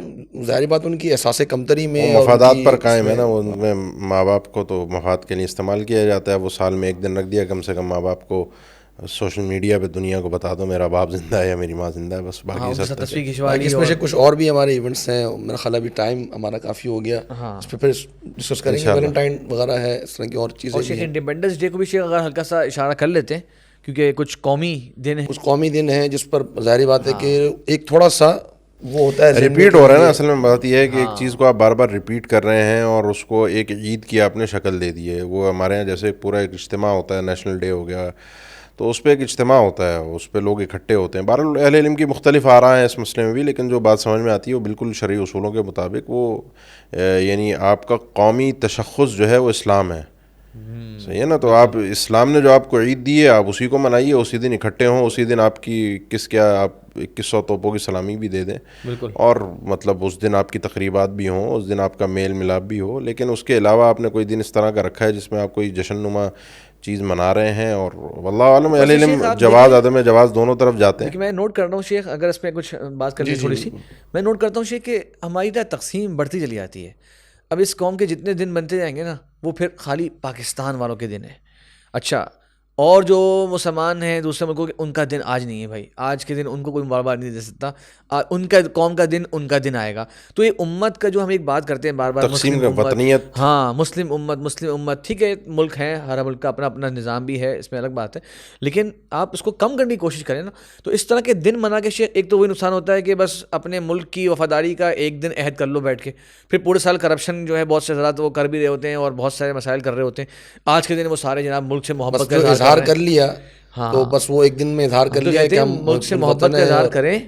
ظاہری بات ان کی احساس کمتری میں مفادات پر قائم ہے نا, ان میں ماں باپ کو تو مفاد کے لیے استعمال کیا جاتا ہے. وہ سال میں ایک دن رکھ دیا, کم سے کم ماں باپ کو سوشل میڈیا پہ دنیا کو بتا دو میرا باپ زندہ ہے یا میری ماں زندہ ہے, بس باقی سب اس میں سے کچھ اور بھی ہمارے ایونٹس ہیں. میرا خیال ابھی ٹائم ہمارا کافی ہو گیا, اس پہ پھر ڈسکس کریں گے. ویلنٹائن وغیرہ ہے, اس طرح کی اور چیزیں. اور شیخ انڈیپینڈنس ڈے کو بھی شیخ اگر ہلکا سا اشارہ کر لیتے ہیں, کیونکہ کچھ قومی دن ہیں, کچھ قومی دن ہیں جس پر ظاہری بات ہے کہ ایک تھوڑا سا وہ ہوتا ہے ریپیٹ ہو رہا ہے نا. اصل میں بات یہ ہے کہ ایک چیز کو آپ بار بار ریپیٹ کر رہے ہیں اور اس کو ایک عید کی آپ نے شکل دے دی ہے. وہ ہمارے یہاں جیسے پورا ایک اجتماع ہوتا ہے, نیشنل ڈے ہو گیا, تو اس پہ ایک اجتماع ہوتا ہے, اس پہ لوگ اکٹھے ہوتے ہیں. بہرحال اہل علم کی مختلف آراء ہیں اس مسئلے میں بھی, لیکن جو بات سمجھ میں آتی ہے وہ بالکل شرعی اصولوں کے مطابق وہ یعنی آپ کا قومی تشخص جو ہے وہ اسلام ہے. صحیح ہے نا. تو آپ اسلام نے جو آپ کو عید دی ہے آپ اسی کو منائیے, اسی دن اکٹھے ہوں, اسی دن آپ کی آپ 2100 توپوں کی سلامی بھی دے دیں, اور مطلب اس دن آپ کی تقریبات بھی ہوں, اس دن آپ کا میل ملاپ بھی ہو. لیکن اس کے علاوہ آپ نے کوئی دن اس طرح کا رکھا ہے جس میں آپ کوئی جشن نما چیز منا رہے ہیں, اور واللہ عالم اہل علم جواز عدم جواز دونوں طرف جاتے ہیں. میں نوٹ کر رہا ہوں شیخ, اگر اس پہ کچھ بات کرنی تھوڑی سی, میں نوٹ کرتا ہوں شیخ کہ ہماری تقسیم بڑھتی چلی جاتی ہے. اب اس قوم کے جتنے دن بنتے جائیں گے نا وہ پھر خالی پاکستان والوں کے دن ہیں. اچھا, اور جو مسلمان ہیں دوسرے ملکوں کے, ان کا دن آج نہیں ہے بھائی, آج کے دن ان کو کوئی مبارکباد نہیں دے سکتا, ان کا قوم کا دن ان کا دن آئے گا. تو یہ امت کا جو ہم ایک بات کرتے ہیں بار بار, تقسیم کا وطنیت, ہاں مسلم امت, ٹھیک ہے ملک ہے, ہر ملک کا اپنا اپنا نظام بھی ہے, اس میں الگ بات ہے, لیکن آپ اس کو کم کرنے کی کوشش کریں نا. تو اس طرح کے دن منا کے شیخ ایک تو وہی نقصان ہوتا ہے کہ بس اپنے ملک کی وفاداری کا ایک دن عہد کر لو بیٹھ کے, پھر پورے سال کرپشن جو ہے بہت سے حضرات وہ کر بھی رہے ہوتے ہیں اور بہت سارے مسائل کر رہے ہوتے ہیں. آج کے دن وہ سارے جناب ملک سے محبت کا اظہار کر لیا, تو بس وہ ایک دن میں اظہار کر لیا کہ ہم ملک سے محبت کا اظہار کریں,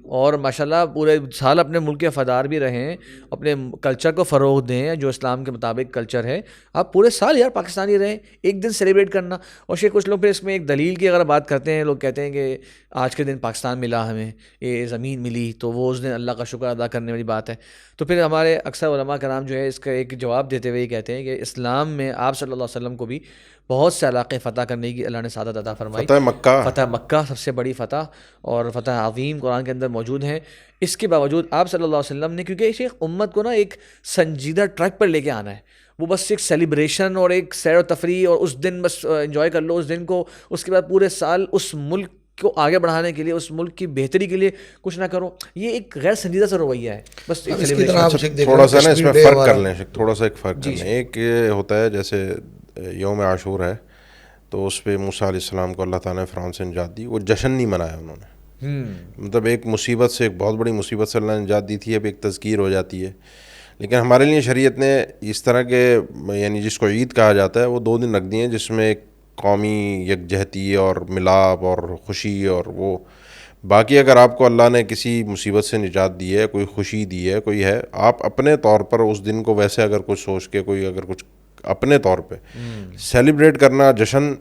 اور ماشاءاللہ پورے سال اپنے ملک کے وفادار بھی رہیں, اپنے کلچر کو فروغ دیں جو اسلام کے مطابق کلچر ہے. آپ پورے سال یار پاکستانی رہیں, ایک دن سیلیبریٹ کرنا. اور شیخ کچھ لوگ پھر اس میں ایک دلیل کی اگر بات کرتے ہیں, لوگ کہتے ہیں کہ آج کے دن پاکستان ملا, ہمیں یہ زمین ملی, تو وہ اس دن اللہ کا شکر ادا کرنے والی بات ہے. تو پھر ہمارے اکثر علماء کرام جو ہے اس کا ایک جواب دیتے ہوئے یہ کہتے ہیں کہ اسلام میں آپ صلی اللہ علیہ وسلم کو بھی بہت سے علاقے فتح کرنے کی اللہ نے سعادت عطا فرمائی. فتح مکہ سب سے بڑی فتح اور فتح عظیم قرآن کے اندر موجود ہیں. اس کے باوجود آپ صلی اللہ علیہ وسلم نے, کیونکہ شیخ امت کو نا ایک سنجیدہ ٹریک پر لے کے آنا ہے, وہ بس ایک سیلیبریشن اور ایک سیر و تفریح اور اس دن بس انجوائے کر لو اس دن کو, اس کے بعد پورے سال اس ملک کو آگے بڑھانے کے لیے, اس ملک کی بہتری کے لیے کچھ نہ کرو. یہ ایک غیر سنجیدہ سا رویہ ہے. بس تھوڑا سا نا اس میں فرق کر لیں, تھوڑا سا ایک فرق کر لیں. ایک یہ ہوتا ہے جیسے یوم عاشور ہے, تو اس پہ موسیٰ علیہ السلام کو اللہ تعالیٰ نے فرعون سے نجات دی, وہ جشن نہیں منایا انہوں نے, مطلب ایک مصیبت سے، ایک بہت بڑی مصیبت سے اللہ نے نجات دی تھی، اب ایک تذکیر ہو جاتی ہے. لیکن ہمارے لیے شریعت نے اس طرح کے یعنی جس کو عید کہا جاتا ہے وہ 2 دن رکھ دیے ہیں، جس میں ایک قومی یکجہتی اور ملاپ اور خوشی اور وہ. باقی اگر آپ کو اللہ نے کسی مصیبت سے نجات دی ہے، کوئی خوشی دی ہے، کوئی ہے، آپ اپنے طور پر اس دن کو ویسے اگر کچھ سوچ کے کوئی اگر کچھ اپنے طور پہ سیلیبریٹ کرنا، جشن،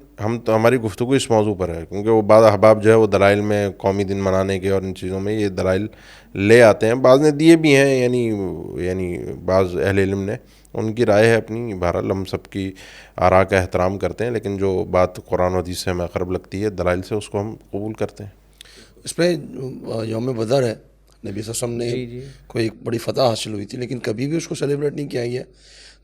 ہماری گفتگو اس موضوع پر ہے، کیونکہ وہ بعض احباب جو ہے وہ دلائل میں قومی دن منانے کے اور ان چیزوں میں یہ دلائل لے آتے ہیں. بعض نے دیے بھی ہیں، یعنی بعض اہل علم نے، ان کی رائے ہے اپنی. بہرحال ہم سب کی آراء کا احترام کرتے ہیں، لیکن جو بات قرآن و حدیث سے ہمیں اقرب لگتی ہے دلائل سے، اس کو ہم قبول کرتے ہیں. اس میں یوم بدر ہے، نبی صلی اللہ علیہ وسلم نے کوئی ایک بڑی فتح حاصل ہوئی تھی، لیکن کبھی بھی اس کو سیلیبریٹ نہیں کیا گیا.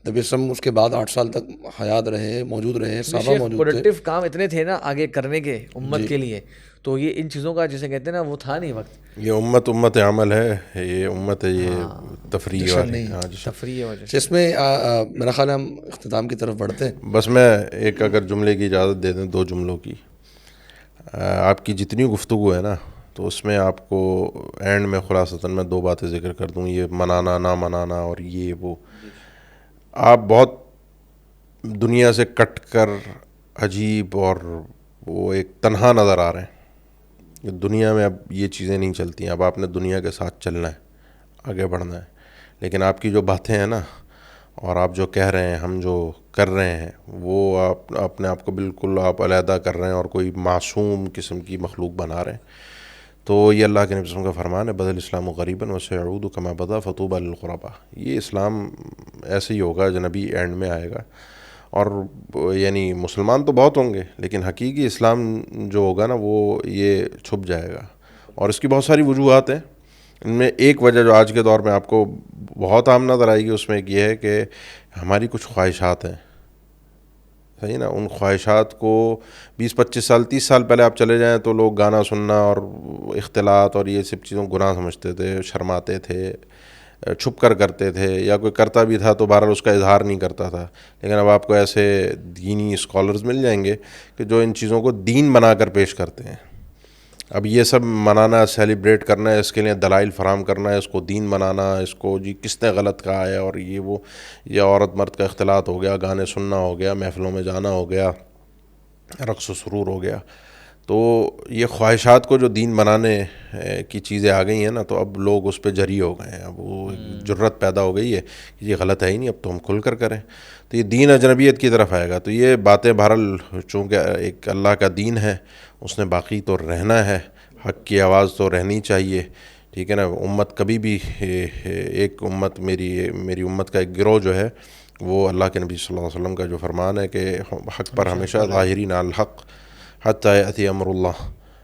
نبی صلی اللہ علیہ وسلم اس کے بعد 8 سال تک حیات رہے، موجود رہے، صحابہ موجود تھے. پروڈکٹیو کام اتنے تھے نا آگے کرنے کے امت کے لیے، تو یہ ان چیزوں کا جسے کہتے ہیں نا وہ تھا نہیں وقت. یہ امت عمل ہے، یہ امت ہے، یہ تفریح اور تفریح وجہ. اس میں میرا خیال ہے ہم اختتام کی طرف بڑھتے ہیں. بس میں ایک اگر جملے کی اجازت دے دیں، 2 جملوں کی. آپ کی جتنی گفتگو ہے نا، تو اس میں آپ کو اینڈ میں خلاصتاً میں 2 باتیں ذکر کر دوں. یہ منانا نہ منانا اور یہ وہ، آپ بہت دنیا سے کٹ کر عجیب اور وہ ایک تنہا نظر آ رہے ہیں. دنیا میں اب یہ چیزیں نہیں چلتی ہیں، اب آپ نے دنیا کے ساتھ چلنا ہے، آگے بڑھنا ہے. لیکن آپ کی جو باتیں ہیں نا، اور آپ جو کہہ رہے ہیں، ہم جو کر رہے ہیں، وہ آپ اپنے آپ کو بالکل آپ علیحدہ کر رہے ہیں اور کوئی معصوم قسم کی مخلوق بنا رہے ہیں. تو یہ اللہ کے نبی صلی اللہ علیہ وسلم کا فرمان ہے، بدل اسلام غریباً وسيعود كما بدا فطوبى للغرباء. یہ اسلام ایسے ہی ہوگا جو نبی اینڈ میں آئے گا. اور یعنی مسلمان تو بہت ہوں گے، لیکن حقیقی اسلام جو ہوگا نا وہ یہ چھپ جائے گا. اور اس کی بہت ساری وجوہات ہیں. ان میں ایک وجہ جو آج کے دور میں آپ کو بہت عام نظر آئے گی، اس میں ایک یہ ہے کہ ہماری کچھ خواہشات ہیں، صحیح نا. ان خواہشات کو 20-25 سال 30 سال پہلے آپ چلے جائیں تو لوگ گانا سننا اور اختلاط اور یہ سب چیزوں گناہ سمجھتے تھے، شرماتے تھے، چھپ کر کرتے تھے، یا کوئی کرتا بھی تھا تو بہرحال اس کا اظہار نہیں کرتا تھا. لیکن اب آپ کو ایسے دینی اسکالرز مل جائیں گے کہ جو ان چیزوں کو دین بنا کر پیش کرتے ہیں. اب یہ سب منانا، سیلیبریٹ کرنا ہے، اس کے لیے دلائل فراہم کرنا ہے، اس کو دین بنانا، اس کو جی کس نے غلط کہا ہے، اور یہ وہ، یا عورت مرد کا اختلاط ہو گیا، گانے سننا ہو گیا، محفلوں میں جانا ہو گیا، رقص و سرور ہو گیا. تو یہ خواہشات کو جو دین بنانے کی چیزیں آ گئی ہیں نا، تو اب لوگ اس پہ جری ہو گئے ہیں. اب وہ جرت پیدا ہو گئی ہے کہ یہ غلط ہے ہی نہیں، اب تو ہم کھل کر کریں. تو یہ دین اجنبیت کی طرف آئے گا. تو یہ باتیں بہرحال چونکہ ایک اللہ کا دین ہے، اس نے باقی تو رہنا ہے، حق کی آواز تو رہنی چاہیے، ٹھیک ہے نا. امت کبھی بھی ایک امت، میری امت کا ایک گروہ جو ہے، وہ اللہ کے نبی صلی اللہ علیہ وسلم کا جو فرمان ہے کہ حق پر ہمیشہ ظاہرین علی الحق حتی یأتی امر اللہ.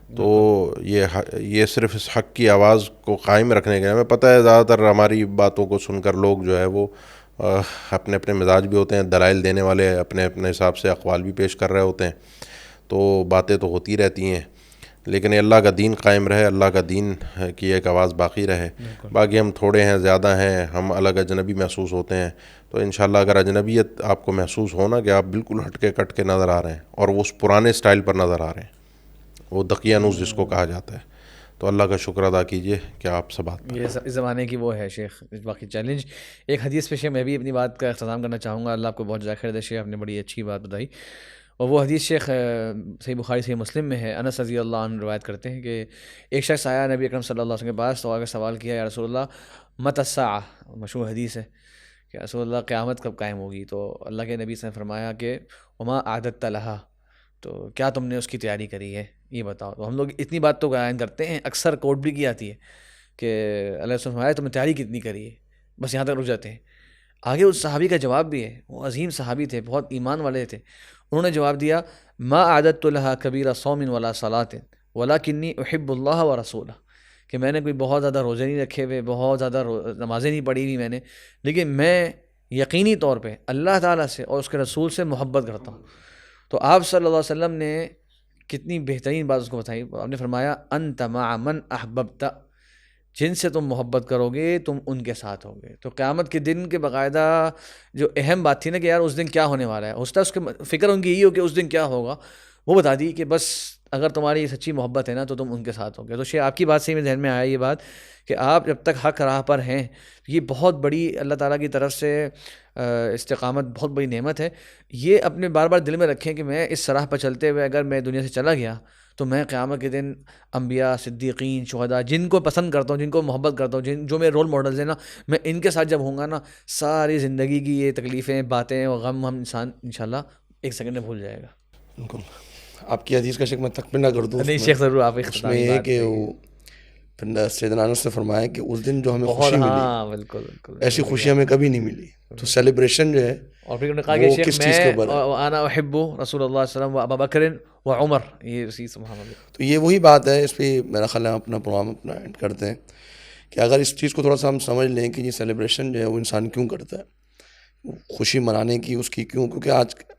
تو یہ صرف اس حق کی آواز کو قائم رکھنے کے، ہمیں پتہ ہے زیادہ تر ہماری باتوں کو سن کر لوگ جو ہے وہ اپنے اپنے مزاج بھی ہوتے ہیں، دلائل دینے والے اپنے اپنے حساب سے اقوال بھی پیش کر رہے ہوتے ہیں. تو باتیں تو ہوتی رہتی ہیں، لیکن اللہ کا دین قائم رہے، اللہ کا دین کی ایک آواز باقی رہے. باقی ہم تھوڑے ہیں، زیادہ ہیں، ہم الگ اجنبی محسوس ہوتے ہیں. تو انشاءاللہ اگر اجنبیت آپ کو محسوس ہونا کہ آپ بالکل ہٹ کے کٹ کے نظر آ رہے ہیں اور وہ اس پرانے سٹائل پر نظر آ رہے ہیں، وہ دقیانوس جس کو کہا جاتا ہے، تو اللہ کا شکر ادا کیجئے کہ آپ سے بات یہ اس زمانے کی وہ ہے شیخ باقی چیلنج. ایک حدیث پہ شیخ میں بھی اپنی بات کا اختتام کرنا چاہوں گا. اللہ آپ کو بہت جزاک خیر دے شیخ، آپ نے بڑی اچھی بات بتائی. اور وہ حدیث شیخ صحیح بخاری صحیح مسلم میں ہے. انس رضی اللہ عنہ روایت کرتے ہیں کہ ایک شخص آیا نبی اکرم صلی اللہ علیہ وسلم کے پاس، تو آگے سوال کیا، یا رسول اللہ متی الساعہ، مشہور حدیث ہے کہ رسول اللہ قیامت کب قائم ہوگی. تو اللہ کے نبی سے فرمایا کہ وما اعددت لها، تو کیا تم نے اس کی تیاری کری ہے، یہ بتاؤ. تو ہم لوگ اتنی بات تو بیان کرتے ہیں، اکثر کوٹ بھی کی آتی ہے کہ اللہ سے فرمایا تم نے تیاری کتنی کری ہے، بس یہاں تک رک جاتے ہیں. آگے اس صحابی کا جواب بھی ہے، وہ عظیم صحابی تھے، بہت ایمان والے تھے. انہوں نے جواب دیا، ما اعددت لها کبیر صوم ولا صلاۃ ولکنی احب اللہ ورسولہ، کہ میں نے کوئی بہت زیادہ روزے نہیں رکھے ہوئے، بہت زیادہ نمازیں نہیں پڑھی ہوئی میں نے، لیکن میں یقینی طور پہ اللہ تعالیٰ سے اور اس کے رسول سے محبت کرتا ہوں. تو آپ صلی اللہ علیہ وسلم نے کتنی بہترین بات اس کو بتائی. آپ نے فرمایا انت مع من احببت، جن سے تم محبت کرو گے تم ان کے ساتھ ہوگے. تو قیامت کے دن کے باقاعدہ جو اہم بات تھی نا کہ یار اس دن کیا ہونے والا ہے، اس کے فکر ان کی یہی ہو کہ اس دن کیا ہوگا، وہ بتا دی کہ بس اگر تمہاری سچی محبت ہے نا تو تم ان کے ساتھ ہوگے. تو شیخ آپ کی بات سے میرے ذہن میں آیا یہ بات کہ آپ جب تک حق راہ پر ہیں، یہ بہت بڑی اللہ تعالیٰ کی طرف سے استقامت بہت بڑی نعمت ہے. یہ اپنے بار بار دل میں رکھیں کہ میں اس سراہ پر چلتے ہوئے اگر میں دنیا سے چلا گیا تو میں قیامت کے دن انبیاء، صدیقین، شہداء، جن کو پسند کرتا ہوں، جن کو محبت کرتا ہوں، جو میرے رول ماڈلز ہیں نا، میں ان کے ساتھ جب ہوں گا نا، ساری زندگی کی یہ تکلیفیں، باتیں اور غم ہم انسان انشاءاللہ ایک سیکنڈ میں بھول جائے گا. بالکل. آپ کی حدیث کا شیخ میں تکملہ کر دوں. نہیں شیخ ضرور آپ اس میں یہ کہ وہ پھر سیدنا انس نے فرمایا کہ اس دن جو ہمیں خوشی ملی، ہاں بالکل بالکل ایسی خوشی ہمیں کبھی نہیں ملی. تو سیلیبریشن جو ہے اور پھر انہوں نے کہا کہ وہ شیخ کس چیز کے اوپر ہے؟ انا احب رسول اللہ صلی اللہ علیہ وسلم و ابا بکر و عمر. یہ اسی سبحان اللہ. تو یہ وہی بات ہے. اس پہ میرا خیال ہے اپنا پروگرام اپنا اینڈ کرتے ہیں کہ اگر اس چیز کو تھوڑا سا ہم سمجھ لیں کہ یہ سیلیبریشن جو ہے وہ انسان کیوں کرتا ہے، خوشی منانے کی اس کی کیوں، کیونکہ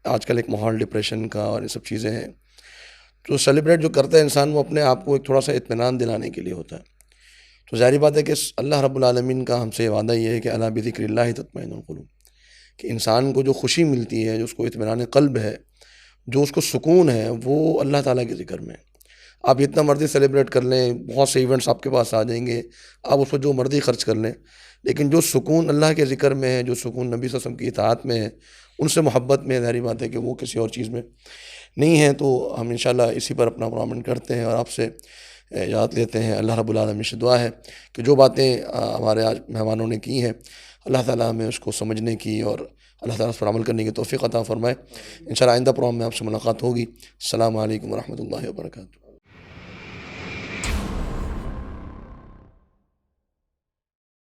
آج کل ایک ماحول ڈپریشن کا اور یہ سب چیزیں ہیں. تو سیلیبریٹ جو کرتا ہے انسان وہ اپنے آپ کو ایک تھوڑا سا اطمینان دلانے کے لیے ہوتا ہے. تو ظاہری بات ہے کہ اللہ رب العالمین کا ہم سے وعدہ یہ ہے کہ الا بذکر اللہ تطمئن القلوب، کہ انسان کو جو خوشی ملتی ہے، جو اس کو اطمینان قلب ہے، جو اس کو سکون ہے، وہ اللہ تعالیٰ کے ذکر میں ہے. آپ جتنا مرضی سیلیبریٹ کر لیں، بہت سے ایونٹس آپ کے پاس آ جائیں گے، آپ اس پر جو مرضی خرچ کر لیں، لیکن جو سکون اللہ کے ذکر میں ہے، جو سکون نبی صلی اللہ علیہ وسلم کی اطاعت میں ہے، ان سے محبت میں، ظاہری بات ہے کہ وہ کسی اور چیز میں نہیں ہے. تو ہم انشاءاللہ اسی پر اپنا پروگرام کرتے ہیں اور آپ سے اجازت لیتے ہیں. اللہ رب العالمین سے دعا ہے کہ جو باتیں ہمارے آج مہمانوں نے کی ہیں، اللہ تعالیٰ ہمیں اس کو سمجھنے کی اور اللہ تعالیٰ اس پر عمل کرنے کی توفیق عطا فرمائے. انشاءاللہ آئندہ پروگرام میں آپ سے ملاقات ہوگی. السلام علیکم ورحمۃ اللہ وبرکاتہ.